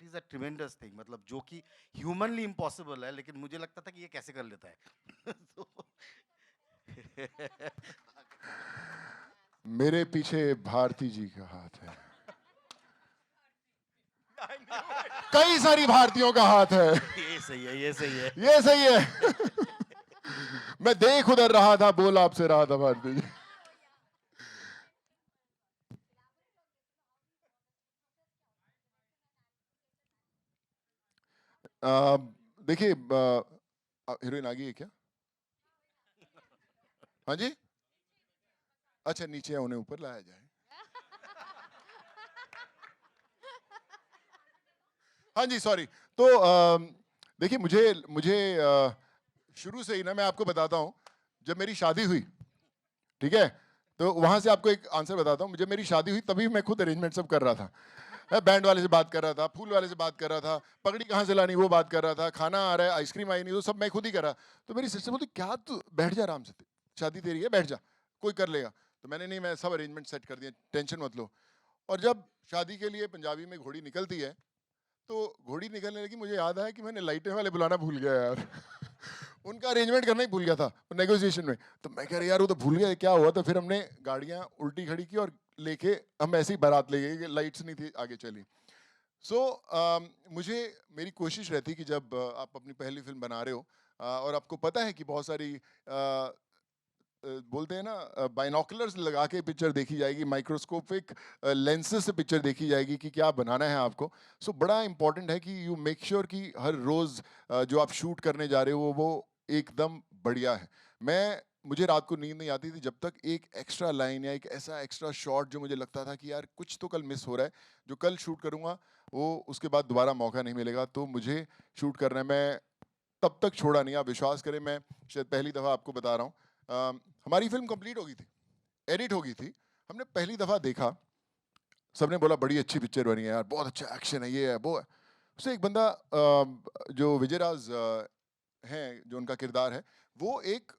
Speaker 6: is a tremendous thing, मतलब जो कि ह्यूमनली इम्पॉसिबल है, लेकिन मुझे लगता था कि ये कैसे कर लेता है.
Speaker 2: मेरे पीछे भारती जी का हाथ है, कई सारी भारतीयों का हाथ है.
Speaker 6: ये सही है, ये सही है,
Speaker 2: ये सही है. मैं देख उधर रहा था, बोल आपसे रहा था भारती जी. देखिए, हीरोइन आ गई है क्या? हाँ जी, अच्छा नीचे है, उन्हें ऊपर लाया जाए. हाँ जी, सॉरी। तो देखिए, मुझे मुझे शुरू से ही ना, मैं आपको बताता हूँ, जब मेरी शादी हुई, ठीक है, तो वहां से आपको एक आंसर बताता हूँ। जब मेरी शादी हुई तभी मैं खुद अरेंजमेंट सब कर रहा था। मैं बैंड वाले से बात कर रहा था, फूल वाले से बात कर रहा था, पगड़ी कहाँ से लानी वो बात कर रहा था, खाना आ रहा है, आइसक्रीम आई नहीं, वो सब मैं खुद ही कर रहा। तो मेरी सिस्टर बोलती, क्या तू बैठ जा आराम से, शादी तेरी है, बैठ जा, कोई कर लेगा। तो मैंने, नहीं, मैं सब अरेंजमेंट सेट कर दिया, टेंशन मत लो। और जब शादी के लिए पंजाबी में घोड़ी निकलती है, तो घोड़ी निकलने लगी, मुझे याद आया कि मैंने लाइटें वाले बुलाना भूल गया यार। उनका अरेंजमेंट करना ही भूल गया था नेगोशिएशन में। तो मैं कह रहा यार, वो तो भूल गया, क्या हुआ? तो फिर हमने गाड़ियाँ उल्टी खड़ी की और लेके हम ऐसे ही बारात ले गए, लाइट्स नहीं थी आगे चली। सो मुझे, मेरी कोशिश रहती कि जब आप अपनी पहली फिल्म बना रहे हो और आपको पता है कि बहुत सारी बोलते हैं ना, बाइनोकुलर्स लगा के पिक्चर देखी जाएगी, माइक्रोस्कोपिक लेंसेज से पिक्चर देखी जाएगी कि क्या बनाना है आपको। सो बड़ा इंपॉर्टेंट है कि यू मेक श्योर कि हर रोज़ जो आप शूट करने जा रहे हो वो एकदम बढ़िया है। मुझे रात को नींद नहीं आती थी जब तक एक एक्स्ट्रा लाइन या एक ऐसा एक्स्ट्रा शॉट जो मुझे लगता था कि यार कुछ तो कल मिस हो रहा है, जो कल शूट करूँगा वो उसके बाद दोबारा मौका नहीं मिलेगा, तो मुझे शूट करना है। मैं तब तक छोड़ा नहीं, आप विश्वास करें, मैं शायद पहली दफ़ा आपको बता रहा हूँ, हमारी फिल्म कंप्लीट हो गई थी, एडिट हो गई थी, हमने पहली दफ़ा देखा, सबने बोला बड़ी अच्छी पिक्चर बनी है यार, बहुत अच्छा एक्शन है, ये है वो है। उससे एक बंदा जो विजयराज हैं, जो उनका किरदार है, वो एक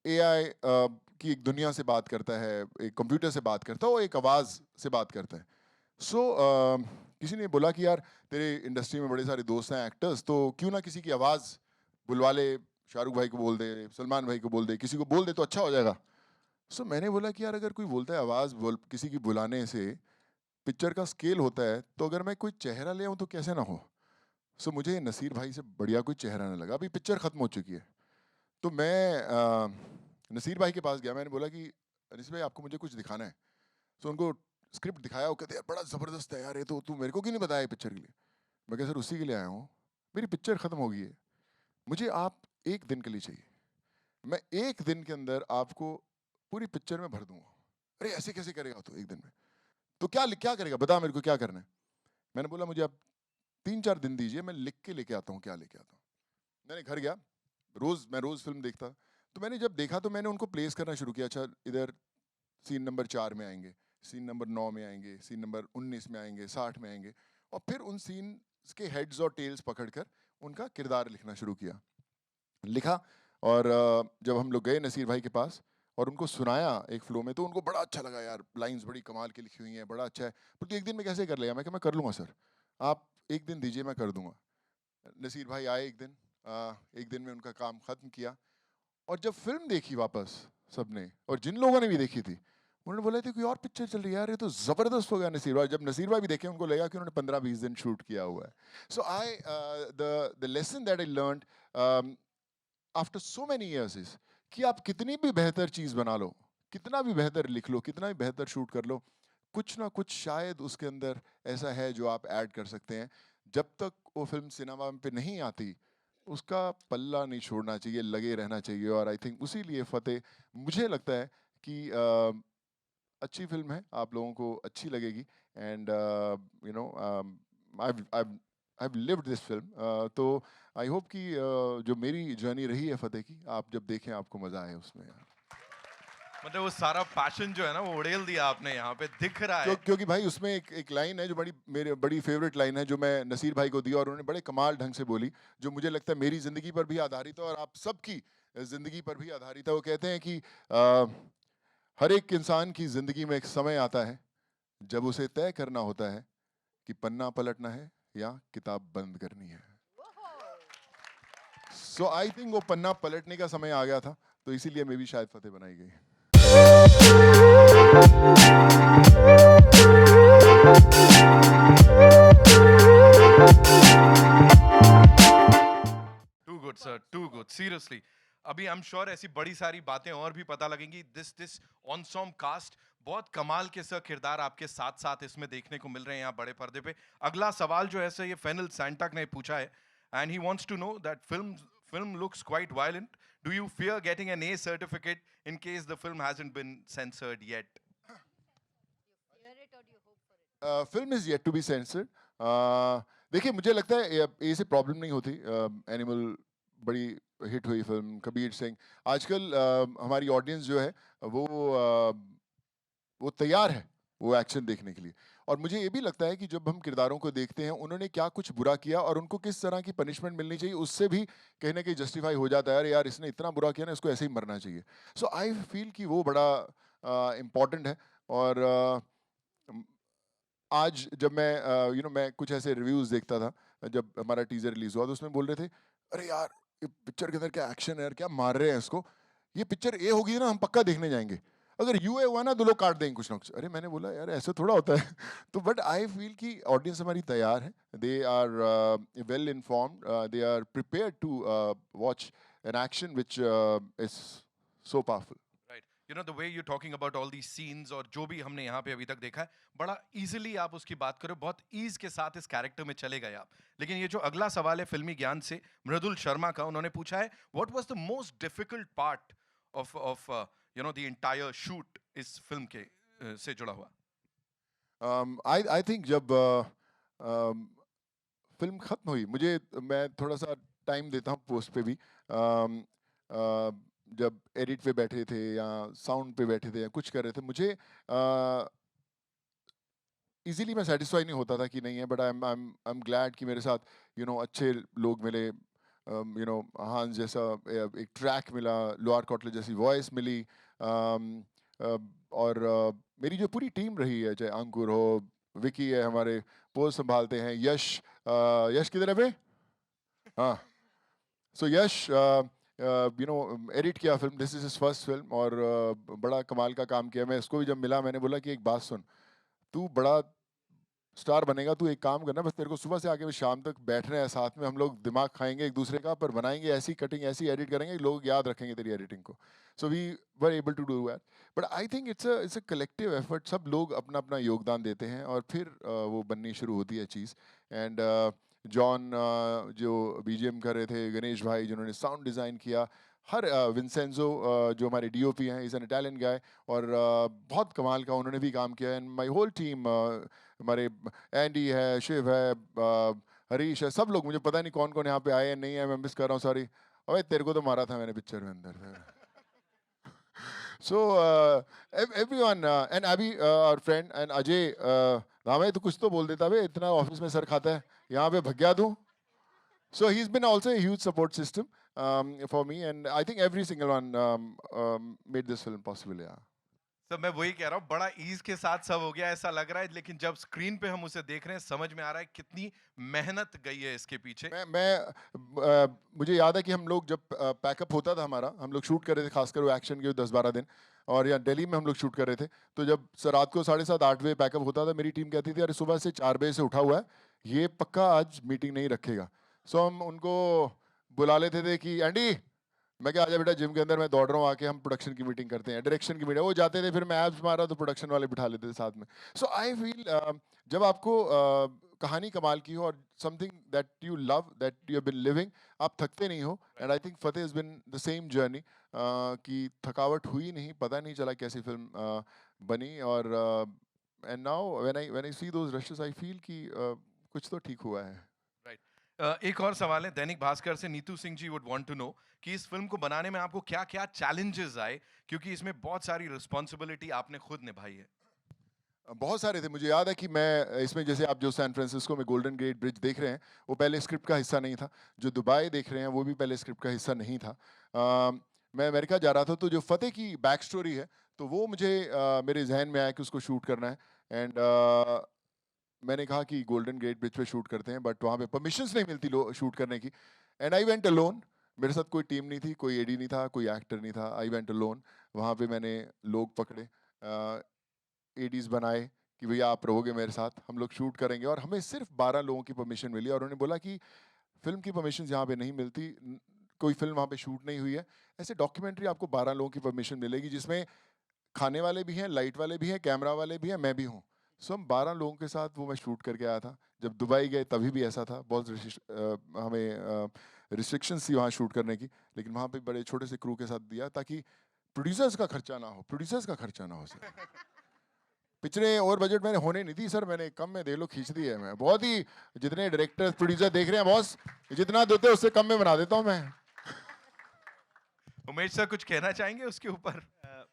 Speaker 2: एआई की एक दुनिया से बात करता है, एक कंप्यूटर से बात करता है, वो एक आवाज़ से बात करता है। सो किसी ने बोला कि यार तेरे इंडस्ट्री में बड़े सारे दोस्त हैं एक्टर्स, तो क्यों ना किसी की आवाज़ बुलवा ले, शाहरुख भाई को बोल दे, सलमान भाई को बोल दे, किसी को बोल दे तो अच्छा हो जाएगा। सो मैंने बोला कि यार अगर कोई बोलता है आवाज़ किसी की बुलाने से पिक्चर का स्केल होता है, तो अगर मैं कोई चेहरा ले आऊँ तो कैसे ना हो। सो मुझे नसीर भाई से बढ़िया कोई चेहरा ना लगा, अभी पिक्चर ख़त्म हो चुकी है। तो मैं नसीर भाई के पास गया, मैंने बोला कि नसीर भाई आपको मुझे कुछ दिखाना है। सो उनको स्क्रिप्ट दिखाया, वो कहते यार बड़ा ज़बरदस्त है यार, ये तो तू मेरे को क्यों नहीं बताया पिक्चर के लिए? मैं कहा सर उसी के लिए आया हूँ, मेरी पिक्चर ख़त्म हो गई है, मुझे आप एक दिन के लिए चाहिए, मैं एक दिन के अंदर आपको पूरी पिक्चर में भर दूंगा। अरे ऐसे कैसे करेगा तो एक दिन में? तो क्या करेगा, बता मेरे को क्या करना है। मैंने बोला मुझे आप 3-4 दिन दीजिए, मैं लिख के लेके आता हूँ क्या लेके आता हूँ। मैंने घर गया, मैं रोज़ फिल्म देखता, तो मैंने जब देखा तो मैंने उनको प्लेस करना शुरू किया। अच्छा इधर सीन नंबर 4 में आएंगे, सीन नंबर 9 में आएंगे, सीन नंबर 19 में आएंगे, 60 में आएंगे, और फिर उन सीन के हेड्स और टेल्स पकड़कर उनका किरदार लिखना शुरू किया। लिखा, और जब हम लोग गए नसीर भाई के पास और उनको सुनाया एक फ्लो में, तो उनको बड़ा अच्छा लगा, यार लाइंस बड़ी कमाल की लिखी हुई हैं, बड़ा अच्छा है, पर तू एक दिन में कैसे कर लेगा? मैं कहा मैं कर लूँगा सर, आप एक दिन दीजिए, मैं कर दूंगा। नसीर भाई आए एक दिन, एक दिन में उनका काम ख़त्म किया, और जब फिल्म देखी वापस सबने, और जिन लोगों ने भी देखी थी, उन्होंने बोला था कोई और पिक्चर चल रही है यार, ये तो ज़बरदस्त हो गया नसीर भाई। जब नसीर भाई भी देखे, उनको लगा कि उन्होंने 15-20 दिन शूट किया हुआ है। So the lesson that I learned after so many years is कि आप कितनी भी बेहतर चीज़ बना लो, कितना भी बेहतर लिख लो, कितना भी बेहतर शूट कर लो, कुछ ना कुछ शायद उसके अंदर ऐसा है जो आप ऐड कर सकते हैं। जब तक वो फिल्म सिनेमा पे नहीं आती, उसका पल्ला नहीं छोड़ना चाहिए, लगे रहना चाहिए। और आई थिंक उसी लिए फतेह, मुझे लगता है कि अच्छी फिल्म है, आप लोगों को अच्छी लगेगी। And you know I've lived this film, तो आई होप कि जो मेरी जर्नी रही है फतेह की, आप जब देखें आपको मजा आए उसमें यार।
Speaker 1: मतलब वो सारा पैशन जो है ना, वो उड़ेल दिया आपने, यहाँ पे दिख रहा है।
Speaker 2: क्योंकि भाई उसमें एक लाइन है जो बड़ी फेवरेट लाइन है, जो मैं नसीर भाई को दी और उन्होंने बड़े कमाल ढंग से बोली, जो मुझे लगता है मेरी जिंदगी पर भी आधारित है और आप सबकी जिंदगी पर भी आधारित है। वो कहते हैं कि हर एक इंसान की जिंदगी में एक समय आता है जब उसे तय करना होता है कि पन्ना पलटना है या किताब बंद करनी है। सो आई थिंक वो पन्ना पलटने का समय आ गया था, तो इसीलिए मैं भी शायद फतेह बनाई गई।
Speaker 1: Too good sir, too good, seriously. अभी आई एम श्योर ऐसी बड़ी सारी बातें और भी पता लगेंगी। दिस ऑनसॉम कास्ट, बहुत कमाल के सर किरदार आपके साथ साथ इसमें देखने को मिल रहे हैं यहाँ बड़े पर्दे पे। अगला सवाल जो है सर, ये फेनल सैंटक ने पूछा है, and he wants to know that film looks quite violent. Do you fear getting an A certificate in case the film hasn't been censored yet?
Speaker 2: Film is yet to be censored. देखिए मुझे लगता है ये से प्रॉब्लम नहीं होती। एनिमल बड़ी हिट हुई फिल्म, कबीर सिंह। आजकल हमारी ऑडियंस जो है वो वो तैयार है वो एक्शन देखने के लिए। और मुझे ये भी लगता है कि जब हम किरदारों को देखते हैं उन्होंने क्या कुछ बुरा किया और उनको किस तरह की पनिशमेंट मिलनी चाहिए, उससे भी कहीं ना कहीं जस्टिफाई हो जाता है, अरे यार इसने इतना बुरा किया ना, इसको ऐसे ही मरना चाहिए। सो आई फील कि वो बड़ा इम्पॉर्टेंट है। और आज जब मैं मैं कुछ ऐसे रिव्यूज देखता था जब हमारा टीजर रिलीज हुआ, तो उसमें बोल रहे थे अरे यार ये पिक्चर के अंदर क्या एक्शन है यार, क्या मार रहे हैं इसको, ये पिक्चर ए होगी ना हम पक्का देखने जाएंगे, अगर यूए हुआ ना तो लोग काट देंगे कुछ ना कुछ। अरे मैंने बोला यार ऐसे थोड़ा होता है। तो बट आई फील कि ऑडियंस हमारी तैयार है, they are well informed, they are prepared to watch an action which is so powerful.
Speaker 1: You know the way you talking about all the scenes और जो भी हमने यहाँ पे अभी तक देखा है, बड़ा इजीली आप उसकी बात करो, बहुत ईज के साथ इस कैरेक्टर में चले गए आप। लेकिन ये जो अगला सवाल है फिल्मी ज्ञान से मृदुल शर्मा का, उन्होंने पूछा है what was the most difficult part of the entire shoot इस फिल्म के से जुड़ा हुआ।
Speaker 2: आई थिंक जब फिल्म खत्म हुई, मैं थोड़ा सा टाइम देता हूँ पोस्ट पे भी। जब एडिट पे बैठे थे या साउंड पे बैठे थे या कुछ कर रहे थे, मुझे इजीली मैं सेटिस्फाई नहीं होता था कि नहीं है, बट आई एम ग्लैड कि मेरे साथ अच्छे लोग मिले। हांस जैसा एक ट्रैक मिला, लोअर कॉटले जैसी वॉइस मिली, और मेरी जो पूरी टीम रही है, चाहे अंकुर हो, विकी है, हमारे पोस्ट संभालते हैं, यश यश किधर है बे? हाँ, सो यश एडिट किया film, this is his first film, और बड़ा कमाल का काम किया। मैं इसको भी जब मिला मैंने बोला कि एक बात सुन, तू बड़ा स्टार बनेगा, तू एक काम करना, बस तेरे को सुबह से आके शाम तक बैठना है साथ में, हम लोग दिमाग खाएंगे एक दूसरे का, पर बनाएंगे ऐसी कटिंग, ऐसी एडिट करेंगे, लोग याद रखेंगे तेरी एडिटिंग को। So we were able to do that. But I think it's a collective effort, सब लोग अपना अपना योगदान देते हैं और फिर वो बननी शुरू होती है चीज़। एंड जॉन जो बीजीएम कर रहे थे, गणेश भाई जिन्होंने साउंड डिज़ाइन किया, हर विंसेंजो जो हमारे डीओपी हैं, इज़ एन इटालियन गाय, और बहुत कमाल का उन्होंने भी काम किया। एंड माय होल टीम, हमारे एंडी है, शिव है, हरीश है, सब लोग, मुझे पता नहीं कौन कौन यहाँ पे आए हैं नहीं है, मैं मिस कर रहा हूँ, सॉरी। अबे तेरे को तो मारा था मैंने पिक्चर में अंदर। सो एवरीवन, एंड अभी और फ्रेंड एंड अजय, रामे तो कुछ तो बोल देता बे, इतना ऑफिस में सर खाता है, यहाँ पे भग गया तू। So he's been also a huge support system for me, and I think every single one made this film possible. Yeah.
Speaker 1: सब मैं वही कह रहा हूँ, बड़ा ईज के साथ सब हो गया ऐसा लग रहा है, लेकिन जब स्क्रीन पे हम उसे देख रहे हैं समझ में आ रहा है कितनी मेहनत गई है इसके पीछे।
Speaker 2: मुझे याद है कि हम लोग जब पैकअप होता था हमारा, हम लोग शूट कर रहे थे, खासकर वो एक्शन के 10-12 दिन, और यहाँ दिल्ली में हम लोग शूट कर रहे थे, तो जब रात को 7:30-8 बजे पैकअप होता था, मेरी टीम कहती थी अरे सुबह से 4 बजे से उठा हुआ है, ये पक्का आज मीटिंग नहीं रखेगा। सो हम उनको बुला लेते थे कि एंडी, मैं क्या आजा बेटा जिम के अंदर, मैं दौड़ रहा हूँ, आके हम प्रोडक्शन की मीटिंग करते हैं, डायरेक्शन की मीटिंग। वो जाते थे, फिर मैं एब्स मारा तो प्रोडक्शन वाले बिठा लेते थे साथ में। सो आई फील जब आपको कहानी कमाल की हो और something that you love, that you have been living, आप थकते नहीं हो। And I think Fateh has been the same journey, कि थकावट हुई नहीं, पता नहीं चला कैसी फिल्म बनी। और and now when I C those rashes, I feel कि कुछ तो ठीक हुआ है।
Speaker 1: एक और सवाल है दैनिक भास्कर से, Neetu Singh ji would want to know कि इस फिल्म को बनाने में आपको क्या क्या चैलेंजेस आए, क्योंकि इसमें बहुत सारी रिस्पॉन्सिबिलिटी आपने खुद निभाई है।
Speaker 2: बहुत सारे थे। मुझे याद है कि मैं इसमें, जैसे आप जो सैन फ्रांसिस्को में गोल्डन गेट ब्रिज देख रहे हैं, वो पहले स्क्रिप्ट का हिस्सा नहीं था। जो दुबई देख रहे हैं वो भी पहले स्क्रिप्ट का हिस्सा नहीं था। मैं अमेरिका जा रहा था, तो जो फतेह की बैक स्टोरी है, तो वो मुझे मेरे जहन में आया कि उसको शूट करना है। एंड मैंने कहा कि गोल्डन गेट ब्रिज पे शूट करते हैं, बट वहाँ पे परमिशंस नहीं मिलती शूट करने की। एंड आई वेंट अलोन, मेरे साथ कोई टीम नहीं थी, कोई एडी नहीं था, कोई एक्टर नहीं था। आई वेंट अलोन, वहाँ पे मैंने लोग पकड़े, एडीज बनाए कि भैया आप रहोगे मेरे साथ, हम लोग शूट करेंगे। और हमें सिर्फ 12 लोगों की परमिशन मिली, और उन्होंने बोला कि फिल्म की परमिशन यहाँ पे नहीं मिलती, कोई फिल्म वहाँ पे शूट नहीं हुई है, ऐसे डॉक्यूमेंट्री आपको 12 लोगों की परमिशन मिलेगी, जिसमें खाने वाले भी हैं, लाइट वाले भी हैं, कैमरा वाले भी हैं, मैं भी हूँ। सो हम 12 लोगों के साथ वो मैं शूट करके आया था। जब दुबई गए तभी भी ऐसा था, बहुत हमें रिस्ट्रिक्शंस थी वहाँ शूट करने की, लेकिन वहाँ पे बड़े छोटे से क्रू के साथ दिया, ताकि प्रोड्यूसर्स का खर्चा ना हो, प्रोड्यूसर्स का खर्चा ना हो सर। पिक्चरें ओवर बजट मैंने होने नहीं दी सर, मैंने कम में दे लो खींच दी है मैं, बहुत ही जितने डायरेक्टर प्रोड्यूसर देख रहे हैं बॉस, जितना देते हैं उससे कम में बना देता हूँ मैं।
Speaker 1: उमेश सर कुछ कहना चाहेंगे उसके ऊपर?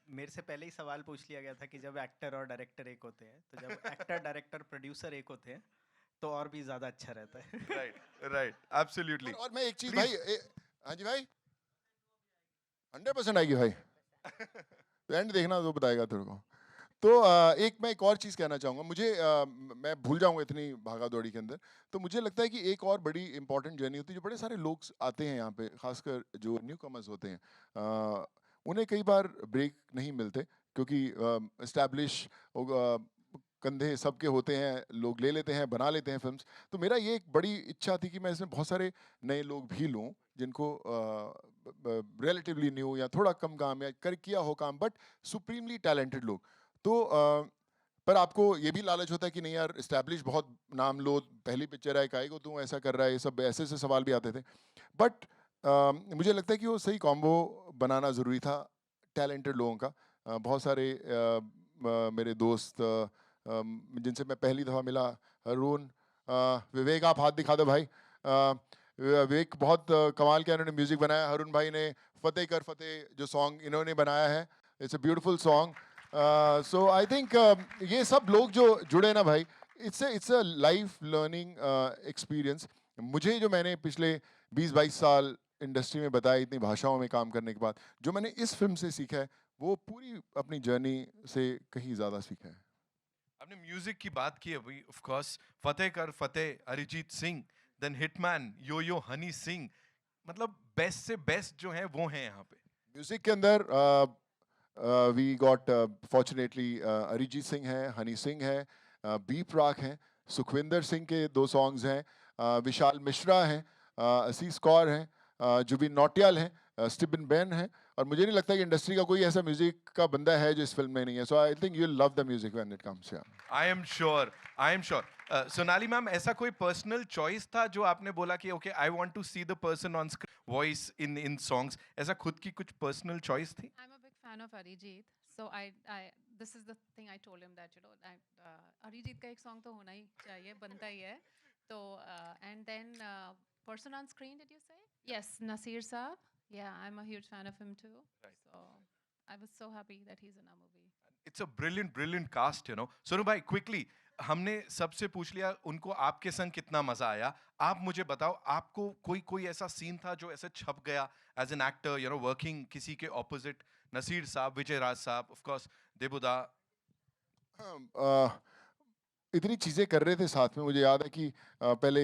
Speaker 5: मेरे से पहले ही सवाल पूछ लिया गया था कि जब एक्टर और डायरेक्टर एक होते हैं, तो जब एक्टर डायरेक्टर प्रोड्यूसर एक होते हैं तो और भी ज़्यादा अच्छा रहता है।
Speaker 1: Right, right, absolutely.
Speaker 2: और मैं एक चीज भाई, हाँ जी भाई, 100% आएगी भाई। तो एंड देखना तो बताएगा तेरे को। तो मैं एक और चीज़ कहना चाहूँगा, मुझे मैं भूल जाऊँगा इतनी भागा दौड़ी के अंदर, तो मुझे लगता है कि एक और बड़ी इंपॉर्टेंट जर्नी होती है, जो बड़े सारे लोग आते हैं यहाँ पे, खासकर जो न्यू कमर्स होते हैं, उन्हें कई बार ब्रेक नहीं मिलते, क्योंकि इस्टेब्लिश कंधे सबके होते हैं, लोग ले लेते हैं, बना लेते हैं फिल्म्स। तो मेरा ये एक बड़ी इच्छा थी कि मैं इसमें बहुत सारे नए लोग भी लूँ, जिनको रिलेटिवली न्यू या थोड़ा कम काम या कर किया हो काम, बट सुप्रीमली टैलेंटेड लोग। तो पर आपको ये भी लालच होता है कि नहीं यार, इस्टेब्लिश बहुत नाम लो, पहली पिक्चर है, काहे को तू ऐसा कर रहा है, ये सब ऐसे ऐसे सवाल भी आते थे। बट मुझे लगता है कि वो सही कॉम्बो बनाना ज़रूरी था टैलेंटेड लोगों का। बहुत सारे मेरे दोस्त जिनसे मैं पहली दफ़ा मिला, अरुण, विवेक, आप हाथ दिखा दो भाई। विवेक बहुत कमाल के इन्होंने म्यूज़िक बनाया। अरुण भाई ने फतेह कर फतेह जो सॉन्ग इन्होंने बनाया है, it's a beautiful song. So I think ये सब लोग जो जुड़े ना भाई, it's a life learning experience. मुझे जो मैंने पिछले 20-22 साल इंडस्ट्री में बताया, इतनी भाषाओं में काम करने के बाद, जो मैंने इस फिल्म से सीखा है, वो पूरी अपनी जर्नी से कहीं ज़्यादा सीखा है।
Speaker 1: आपने म्यूजिक की बात की अभी, ऑफ कोर्स फतेह कर फतेह, अरिजीत सिंह, देन हिटमैन, यो यो हनी सिंह, मतलब बेस्ट से बेस्ट जो हैं वो हैं यहाँ पे।
Speaker 2: म्यूजिक के अंदर we got fortunately Arijit Singh है, हनी सिंह है, बी प्राक हैं, सुखविंदर सिंह के 2 सॉन्ग्स हैं, विशाल मिश्रा हैं, असीस कौर हैं, जुबिन नौटियाल हैं, स्टीबन बेन हैं, और मुझे नहीं लगता कि इंडस्ट्री का कोई ऐसा म्यूजिक का बंदा है जो इस फिल्म में नहीं है। So I think you will love the music when it comes.
Speaker 1: I am sure, I am sure. Sonali ma'am, ऐसा कोई पर्सनल चॉइस था जो आपने बोला कि okay I want to see the person on voice in songs, ऐसा खुद की कुछ पर्सनल चॉइस थी?
Speaker 4: I'm a big fan of Arijit, so this is the thing I told him that Arijit का एक song तो होना ही चाहिए, बनता ही है. तो and then person on screen, did you say? Yes, Nasir Saab. Yeah, I'm a huge fan of him too.
Speaker 1: Right.
Speaker 4: So I was so happy that he's in our movie.
Speaker 1: It's a brilliant cast, you know. Sonu भाई, क्विकली, हमने सबसे पूछ लिया उनको आपके संग कितना मजा आया। आप मुझे बताओ, आपको कोई ऐसा सीन था जो ऐसे छप गया as an actor, you know, working किसी के ऑपोजिट? नसीर साहब, विजय राज साहब, ऑफ कोर्स देबुदा।
Speaker 2: इतनी चीज़ें कर रहे थे साथ में, मुझे याद है कि पहले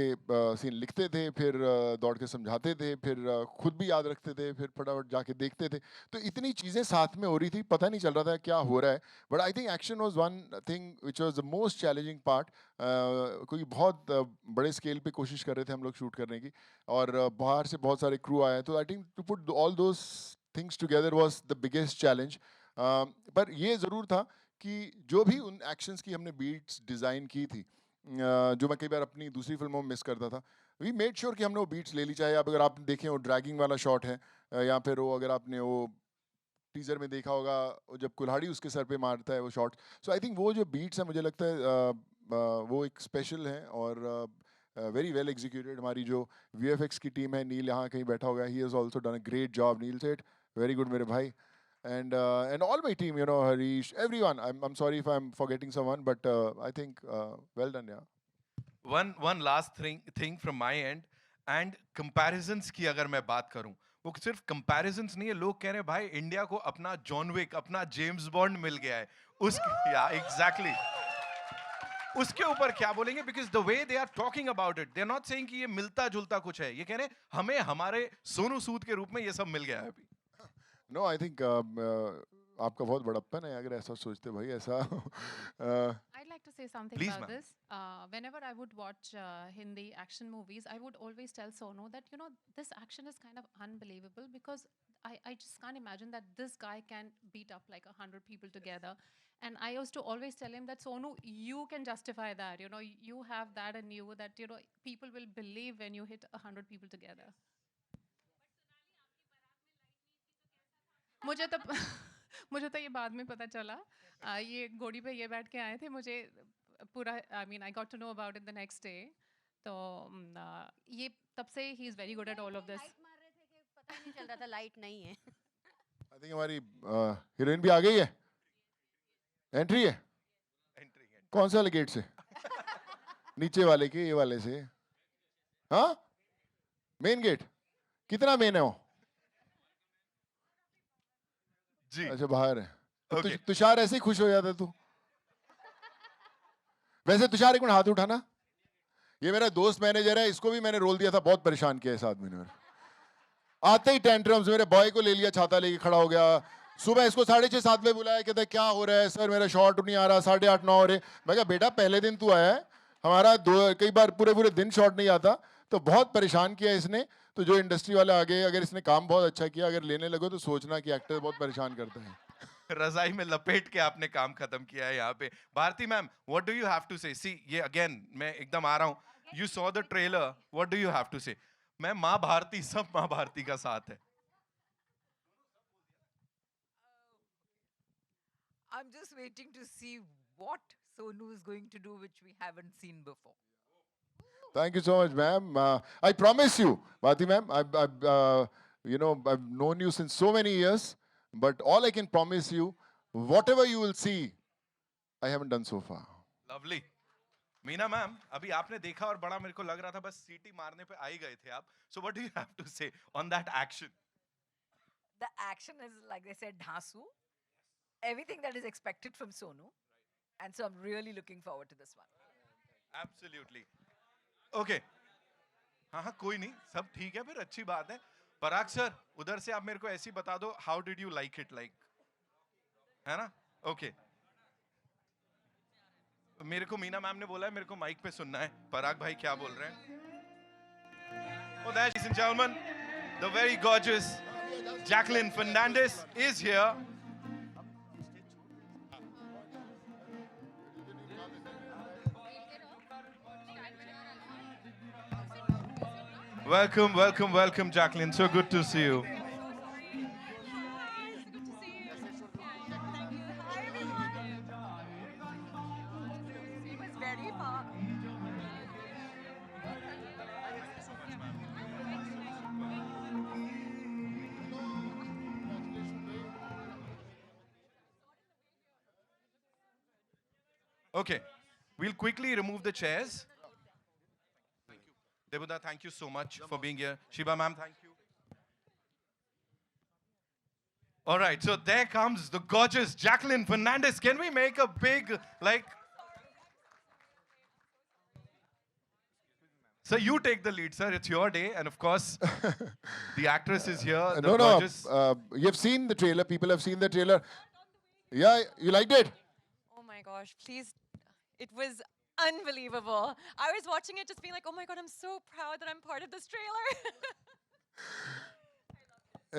Speaker 2: सीन लिखते थे, फिर दौड़ के समझाते थे, फिर खुद भी याद रखते थे, फिर फटाफट जाके देखते थे। तो इतनी चीज़ें साथ में हो रही थी, पता नहीं चल रहा था क्या हो रहा है। But I think action was one thing which was the most challenging part. कोई बहुत बड़े स्केल पे कोशिश कर रहे थे हम लोग शूट करने की, और बाहर से बहुत सारे क्रू आए, तो I think to put all those things together was the biggest challenge. पर ये ज़रूर था कि जो भी उन एक्शंस की हमने बीट्स डिज़ाइन की थी, जो मैं कई बार अपनी दूसरी फिल्मों में मिस करता था, वी मेड श्योर कि हमने वो बीट्स ले ली। चाहे अब अगर आप देखें वो ड्रैगिंग वाला शॉट है, या फिर वो अगर आपने वो टीजर में देखा होगा वो जब कुल्हाड़ी उसके सर पे मारता है वो शॉट। सो आई थिंक वो जो बीट्स हैं, मुझे लगता है वो एक स्पेशल हैं और वेरी वेल एग्जीक्यूटेड। हमारी जो VFX की टीम है, नील यहाँ कहीं बैठा होगा, he has also done a great job. Neil Seth, very good मेरे भाई। And all my team, you know, Harish, everyone. I'm sorry if I'm forgetting someone, but I think well done, yeah.
Speaker 1: One last thing from my end, and comparisons की अगर मैं बात करूं, वो सिर्फ comparisons नहीं है। लोग कह रहे हैं भाई इंडिया को अपना जॉन विक, अपना जेम्स बॉन्ड मिल गया है। या एग्जैक्टली, उसके ऊपर क्या बोलेंगे? Because the way they are talking about it, they are not saying कि ये मिलता जुलता कुछ है। ये कह रहे हैं हमें हमारे सोनू सूद के रूप में ये सब मिल गया है अभी।
Speaker 2: No, I think आपका बहुत बड़प्पन है अगर ऐसा सोचते भाई। ऐसा
Speaker 4: I'd like to say something
Speaker 1: Please,
Speaker 4: about
Speaker 1: ma'am.
Speaker 4: this. Whenever I would watch Hindi action movies, I would always tell Sonu that, this action is kind of unbelievable because I just can't imagine that this guy can beat up like 100 people together. And I used to always tell him that, Sonu, you can justify that. You have that in you that, people will believe when you hit 100 people together. मुझे तो मुझे तो ये बाद में पता चला। ये घोड़ी पे ये बैठ के आए थे, मुझे पूरा I mean I got to know about it the next day. तो ये तब से ही is very good at all of this.
Speaker 7: Light मार रहे थे कि पता ही नहीं चल रहा था लाइट नहीं है।
Speaker 2: आई थिंक हमारी हीरोइन भी आ गई है, एंट्री है। कौन से वाले गेट से? नीचे वाले के, ये वाले से? हाँ, मेन गेट। कितना मेन है वो?
Speaker 1: जी
Speaker 2: अच्छा, बाहर है। तो
Speaker 1: Okay.
Speaker 2: तुषार ऐसे ही खुश हो जाता तू। वैसे तुषार एक मिनट हाथ उठाना। ये मेरा दोस्त मैनेजर है, इसको भी मैंने रोल दिया था, बहुत परेशान किया इस आदमी ने मेरे। आते ही टेंट्रम्स, मेरे बॉय को ले लिया, छाता लेके खड़ा हो गया। सुबह इसको 6:30-7 बजे बुलाया, कहता है क्या हो रहा है सर, मेरा शॉट नहीं आ रहा, 8:30-9 हो रहे। मैं कहा बेटा पहले दिन तू आया है, हमारा कई बार पूरे पूरे दिन शॉट नहीं आता। तो बहुत परेशान किया इसने। तो जो इंडस्ट्री वाले आगे, अगर इसने काम बहुत अच्छा किया, अगर लेने लगो तो सोचना कि एक्टर बहुत परेशान करता है।
Speaker 1: रजाई में लपेट के आपने काम खत्म किया है यहाँ पे। Bharti ma'am, what do you have to say? See, ये अगेन मैं एकदम आ रहा हूँ, you saw the trailer, what do you have to say? मैं माँ भारती, सब माँ भारती का साथ है।
Speaker 9: I'm just waiting to see what Sonu is going to do, which we haven't seen before.
Speaker 2: Thank you so much, ma'am. I promise you, Bhati ma'am, I've known you since so many years, but all I can promise you, whatever you will see, I haven't done so far.
Speaker 1: Lovely. Meena ma'am, अभी आपने देखा और बड़ा मेरे को लग रहा था बस सीटी मारने पे आ ही गए थे आप। So what do you have to say on that action?
Speaker 9: The action is, like they said, Dhasu. Everything that is expected from Sonu. And so I'm really looking forward to this one.
Speaker 1: Absolutely. Okay. हाँ हाँ, कोई नहीं, सब ठीक है, फिर अच्छी बात है। पराग सर, उधर से आप मेरे को ऐसी बता दो, how did you like it, like, है ना? Okay. मेरे को मीना मैम ने बोला है मेरे को माइक पे सुनना है, पराग भाई क्या बोल रहे हैं? Oh, there, ladies and gentlemen, the very gorgeous Jacqueline Fernandez is here. Welcome, welcome, welcome, Jacqueline. So good to see you.
Speaker 9: It was very fun.
Speaker 1: Okay, we'll quickly remove the chairs. Debuda, thank you so much for being here. Shiba ma'am, thank you. All right, so there comes the gorgeous Jacqueline Fernandez. Can we make a big, like... So you take the lead, sir. It's your day. And of course, the actress is here. The
Speaker 2: No,
Speaker 1: gorgeous...
Speaker 2: you've seen the trailer. People have seen the trailer. Yeah, you liked it?
Speaker 10: Oh my gosh, please. It was unbelievable. I was watching it just being like, oh my God, I'm so proud that I'm part of this trailer.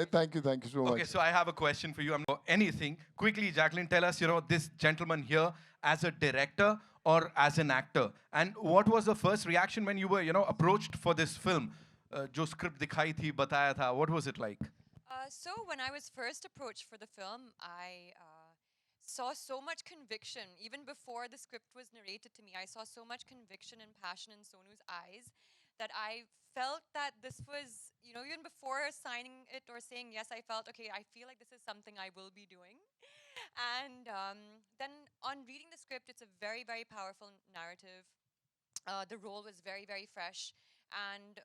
Speaker 2: Thank you so much.
Speaker 1: Okay, so I have a question for you. I'm not anything. Quickly, Jacqueline, tell us, this gentleman here as a director or as an actor. And what was the first reaction when you were, approached for this film? Jo script dikhai thi, bataya tha. What was it like?
Speaker 10: So when I was first approached for the film, I saw so much conviction. Even before the script was narrated to me, I saw so much conviction and passion in Sonu's eyes that I felt that this was, even before signing it or saying yes, I felt, okay, I feel like this is something I will be doing. And then on reading the script, it's a very, very powerful narrative. The role was very, very fresh and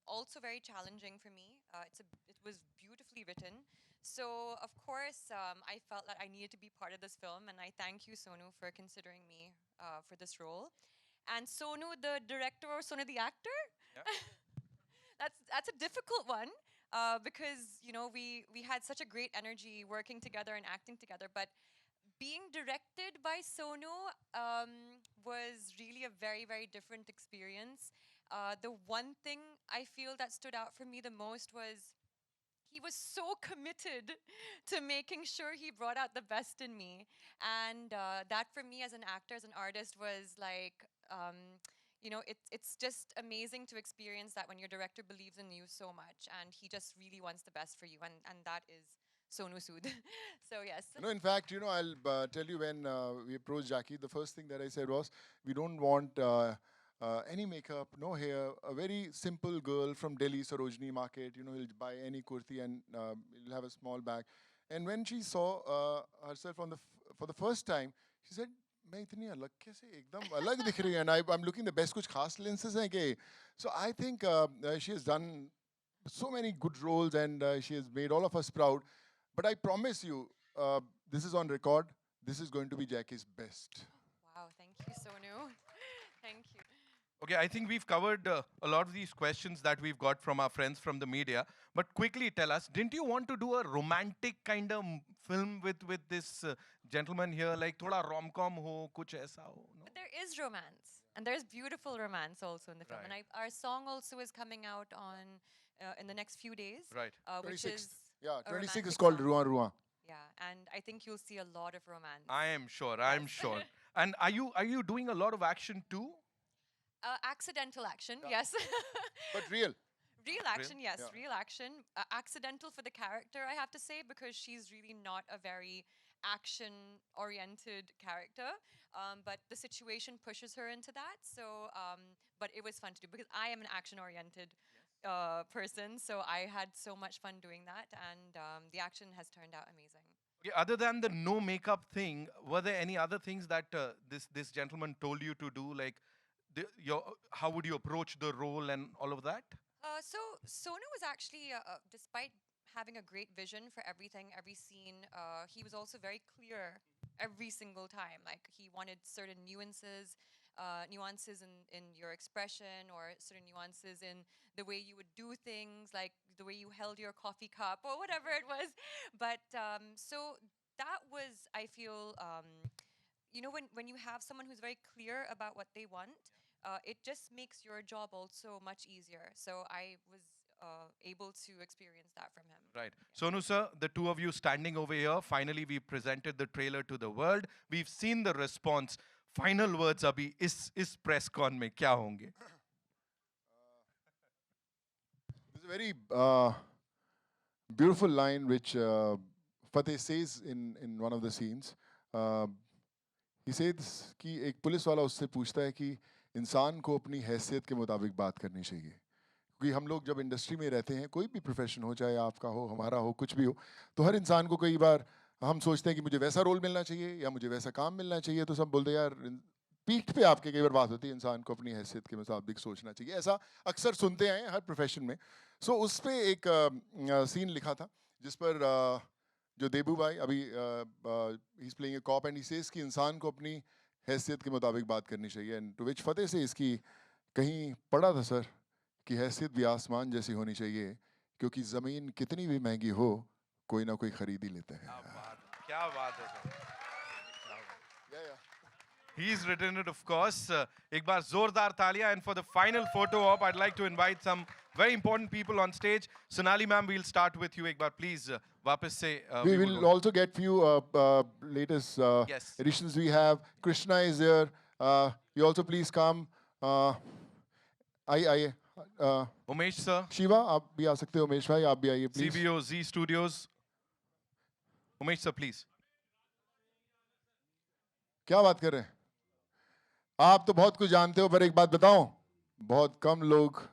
Speaker 10: also very challenging for me. It was beautifully written. So, of course, I felt that I needed to be part of this film, and I thank you, Sonu, for considering me for this role. And Sonu, the director, or Sonu, the actor?
Speaker 1: Yeah.
Speaker 10: That's a difficult one because, we had such a great energy working together and acting together, but being directed by Sonu was really a very, very different experience. The one thing I feel that stood out for me the most was he was so committed to making sure he brought out the best in me. And that for me as an actor, as an artist, was like, it's just amazing to experience that when your director believes in you so much and he just really wants the best for you. And that is Sonu Sood. So yes.
Speaker 2: No, in fact, I'll tell you when we approached Jackie, the first thing that I said was, we don't want any makeup, no hair, a very simple girl from Delhi, Sarojini Market, he'll buy any kurti and he'll have a small bag. And when she saw herself for the first time, she said, मैं इतनी अलग कैसे एकदम अलग दिख रही है, and I'm looking the best. कुछ खास lenses हैं क्या? So I think she has done so many good roles and she has made all of us proud. But I promise you, this is on record. This is going to be Jackie's best.
Speaker 10: Wow, thank you, Sonu. Thank you.
Speaker 1: Okay, I think we've covered a lot of these questions that we've got from our friends from the media. But quickly tell us, didn't you want to do a romantic kind of film with this gentleman here? Like thoda rom-com ho, kuch aisa ho? No?
Speaker 10: But there is romance, and there's beautiful romance also in the film.
Speaker 1: Right.
Speaker 10: And our song also is coming out on in the next few days.
Speaker 1: Right.
Speaker 10: Which
Speaker 2: 26th.
Speaker 10: is
Speaker 2: Yeah,
Speaker 10: a
Speaker 2: 26 is
Speaker 10: romantic
Speaker 2: called
Speaker 10: song.
Speaker 2: Ruan Ruan.
Speaker 10: Yeah, and I think you'll see a lot of romance.
Speaker 1: I am sure, I'm sure. And are you doing a lot of action too?
Speaker 10: Accidental action, yes.
Speaker 2: But real.
Speaker 10: Real action, yes,
Speaker 2: Yeah.
Speaker 10: real action. Accidental for the character, I have to say, because she's really not a very action-oriented character. But the situation pushes her into that. So, but it was fun to do because I am an action-oriented person. So I had so much fun doing that, and the action has turned out amazing.
Speaker 1: Okay, other than the no makeup thing, were there any other things that this gentleman told you to do? Like, how would you approach the role and all of that?
Speaker 10: So Sonu was actually, despite having a great vision for everything, every scene, he was also very clear every single time. Like he wanted certain nuances in your expression, or certain nuances in the way you would do things, like the way you held your coffee cup or whatever it was. But so that was, I feel, when you have someone who's very clear about what they want, it just makes your job also much easier. So I was able to experience that from him.
Speaker 1: Right. Sonu sir, the two of you standing over here, finally we presented the trailer to the world. We've seen the response. Final words abhi is press con mein kya honge?
Speaker 2: There's a very beautiful line which Fateh says in one of the scenes. He says कि एक पुलिस वाला उससे पूछता है कि इंसान को अपनी हैसियत के मुताबिक बात करनी चाहिए, क्योंकि हम लोग जब इंडस्ट्री में रहते हैं, कोई भी प्रोफेशन हो, चाहे आपका हो, हमारा हो, कुछ भी हो, तो हर इंसान को कई बार हम सोचते हैं कि मुझे वैसा रोल मिलना चाहिए या मुझे वैसा काम मिलना चाहिए, तो सब बोलते हैं यार पीठ पे आपके कई बार बात होती है, इंसान को अपनी हैसियत के मुताबिक सोचना चाहिए. ऐसा अक्सर सुनते हैं हर प्रोफेशन में. सो उस पर एक सीन लिखा था जिस पर जो देबू भाई अभी he is playing a cop and he says कि इंसान को अपनी हैसियत के मुताबिक बात करनी चाहिए. एंड टू विच फतेह से इसकी कहीं पढ़ा था सर कि हैसियत भी आसमान जैसी होनी चाहिए, क्योंकि ज़मीन कितनी भी महंगी हो, कोई ना कोई खरीद ही लेता है.
Speaker 1: क्या बात है sir. He's written it, of course. एक बार जोरदार तालियां. And for the final photo op, I'd like to invite some very important people on stage. Sonali ma'am, we'll start with you. एक बार please वापस से.
Speaker 2: We will also get few latest
Speaker 1: Yes.
Speaker 2: editions we have. Krishna is there. You also please come. आइए.
Speaker 1: Umesh sir.
Speaker 2: शिवा आप भी आ सकते हो. उमेश भाई आप भी आइए please.
Speaker 1: CBO Z Studios. Umesh sir, please.
Speaker 2: क्या बात कर रहे हैं आप? तो बहुत कुछ जानते हो, पर एक बात बताऊं, बहुत कम लोग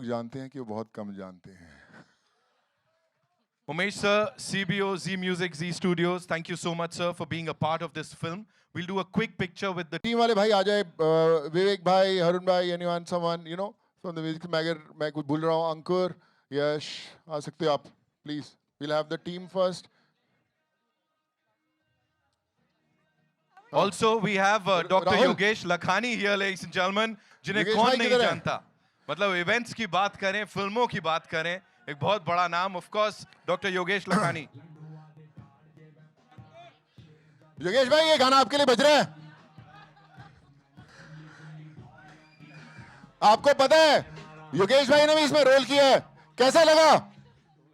Speaker 2: जानते हैं कि वो बहुत कम जानते हैं.
Speaker 1: Umesh sir, CBO Z Music Z Studios, thank you so much sir for being a part of this film. We'll do a quick picture with the
Speaker 2: team वाले भाई आ जाए. विवेक भाई, हरुण भाई, anyone, someone, from the music. मैं कुछ भूल रहा हूँ. अंकुर, यश, आ सकते हो आप please. We'll have the team first.
Speaker 1: Also, we have Dr.
Speaker 2: Rahul.
Speaker 1: Yogesh Lakhani here, ladies and gentlemen, जिन्हें
Speaker 2: योगेश
Speaker 1: कौन
Speaker 2: भाई
Speaker 1: नहीं
Speaker 2: किधर है?
Speaker 1: जानता. मतलब इवेंट्स की बात करें, फिल्मों की बात करें, एक बहुत बड़ा नाम, of course, Dr. Yogesh Lakhani.
Speaker 2: Yogesh भाई ये गाना आपके लिए बज रहा है. आपको पता है योगेश भाई ने भी इसमें रोल किया है. कैसा लगा?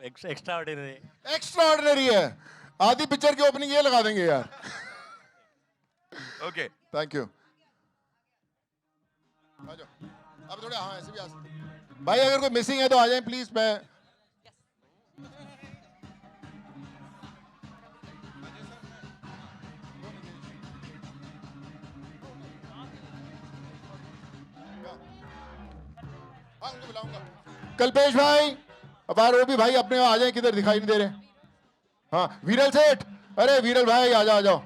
Speaker 2: एक्स्ट्राऑर्डिनरी है. आधी पिक्चर की ओपनिंग ये लगा देंगे यार.
Speaker 1: Okay.
Speaker 2: Thank you. अब थोड़े हाँ ऐसे भी आ सकते. भाई अगर कोई मिसिंग है तो आ जाए प्लीज. मैं हाँ उनको बुलाऊंगा। कल्पेश भाई, अब यार वो भी भाई अपने आ जाए, किधर दिखाई नहीं दे रहे। हाँ वीरल सेठ, अरे वीरल भाई आ जाओ आ जाओ।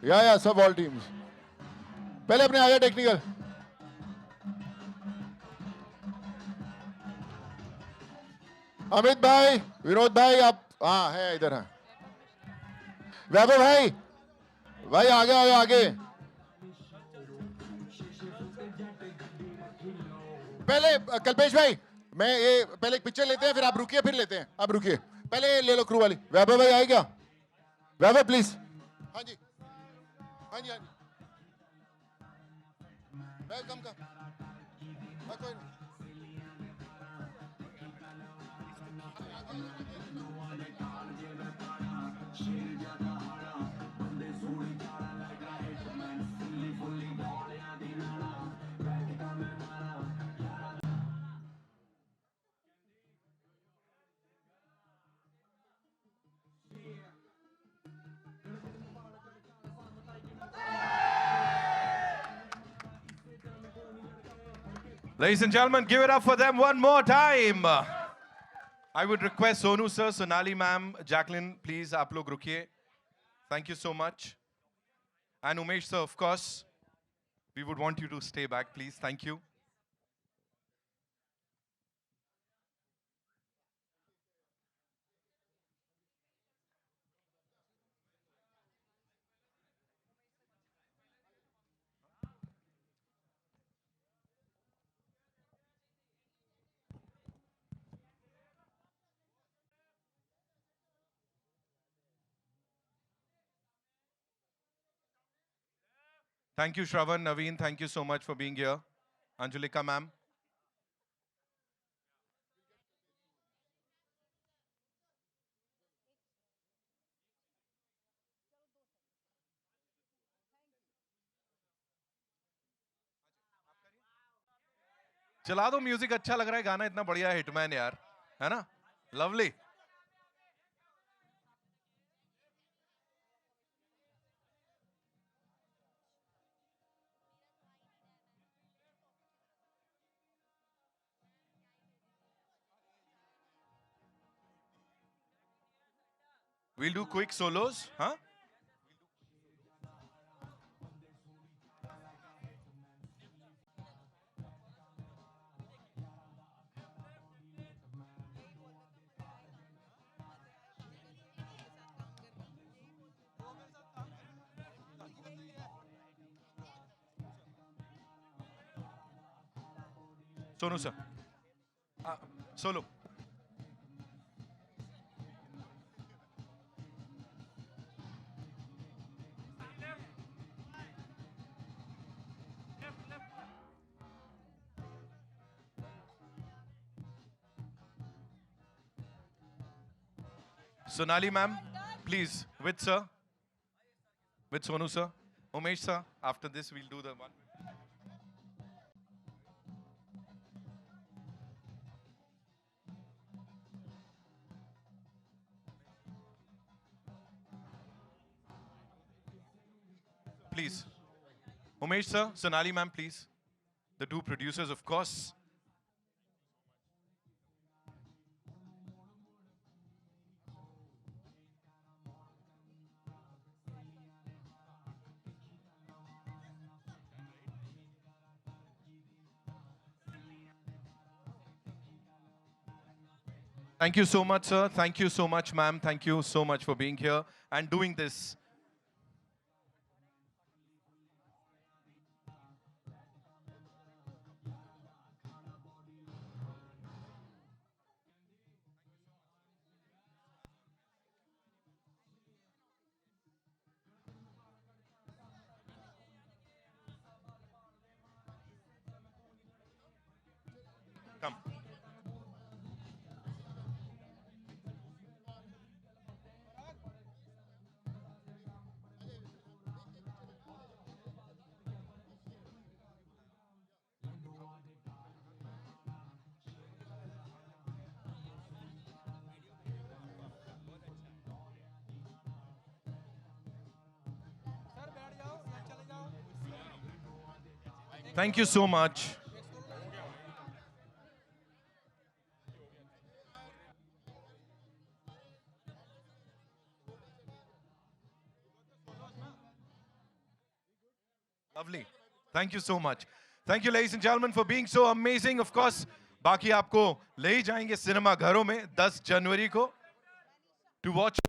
Speaker 2: या सब ऑल टीम्स पहले अपने आ जाए टेक्निकल। अमित भाई, विनोद भाई, आप हाँ है इधर है। वैभव भाई, भाई आगे आगे आगे। पहले कल्पेश भाई, मैं ये पहले एक पिक्चर लेते हैं, फिर आप रुकिए, फिर लेते हैं। आप रुकिए, पहले ले लो क्रू वाली। वैभव भाई आए क्या? वैभव प्लीज। हाँ जी हाँ जी हाँ जी। भाई कम का हाँ, कोई नहीं।
Speaker 1: Ladies and gentlemen, give it up for them one more time. I would request Sonu sir, Sonali ma'am, Jacqueline, please, aap log rukiye. Thank you so much. And Umesh sir, of course, we would want you to stay back, please. Thank you. Thank you, Shravan, Naveen. Thank you so much for being here. Anjulika ma'am. चला दो म्यूजिक, अच्छा लग रहा है गाना, इतना बढ़िया हिटमैन यार, है ना? Lovely. We'll do quick solos, huh? Sonu sir. Solo. Sonali ma'am, please, with sir. With Sonu sir. Umesh sir, after this we'll do the one. Please. Umesh sir, Sonali ma'am, please. The two producers, of course. Thank you so much, sir. Thank you so much, ma'am. Thank you so much for being here and doing this. Come. Thank you so much. Lovely. Thank you so much. Thank you, ladies and gentlemen, for being so amazing. Of course, बाकी आपको ले ही जाएंगे सिनेमा घरों में 10 जनवरी को to watch.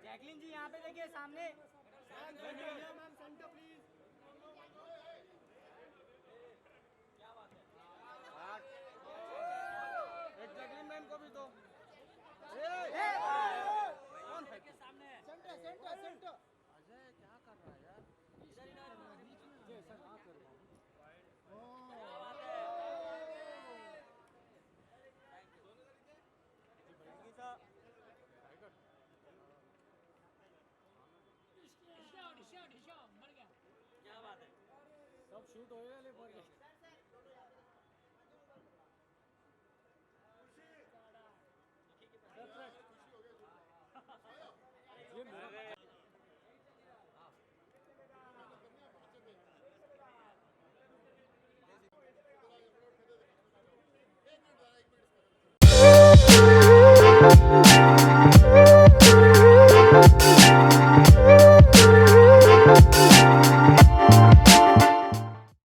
Speaker 11: जैकलिन जी यहाँ पे देखिए सामने एक जैकलिन मैम को भी दो सेंटर सेंटर सेंटर अजय क्या कर रहा है यार इधर इधर हाँ कर रहा हूँ क्या बात है सब शूट हो गया ले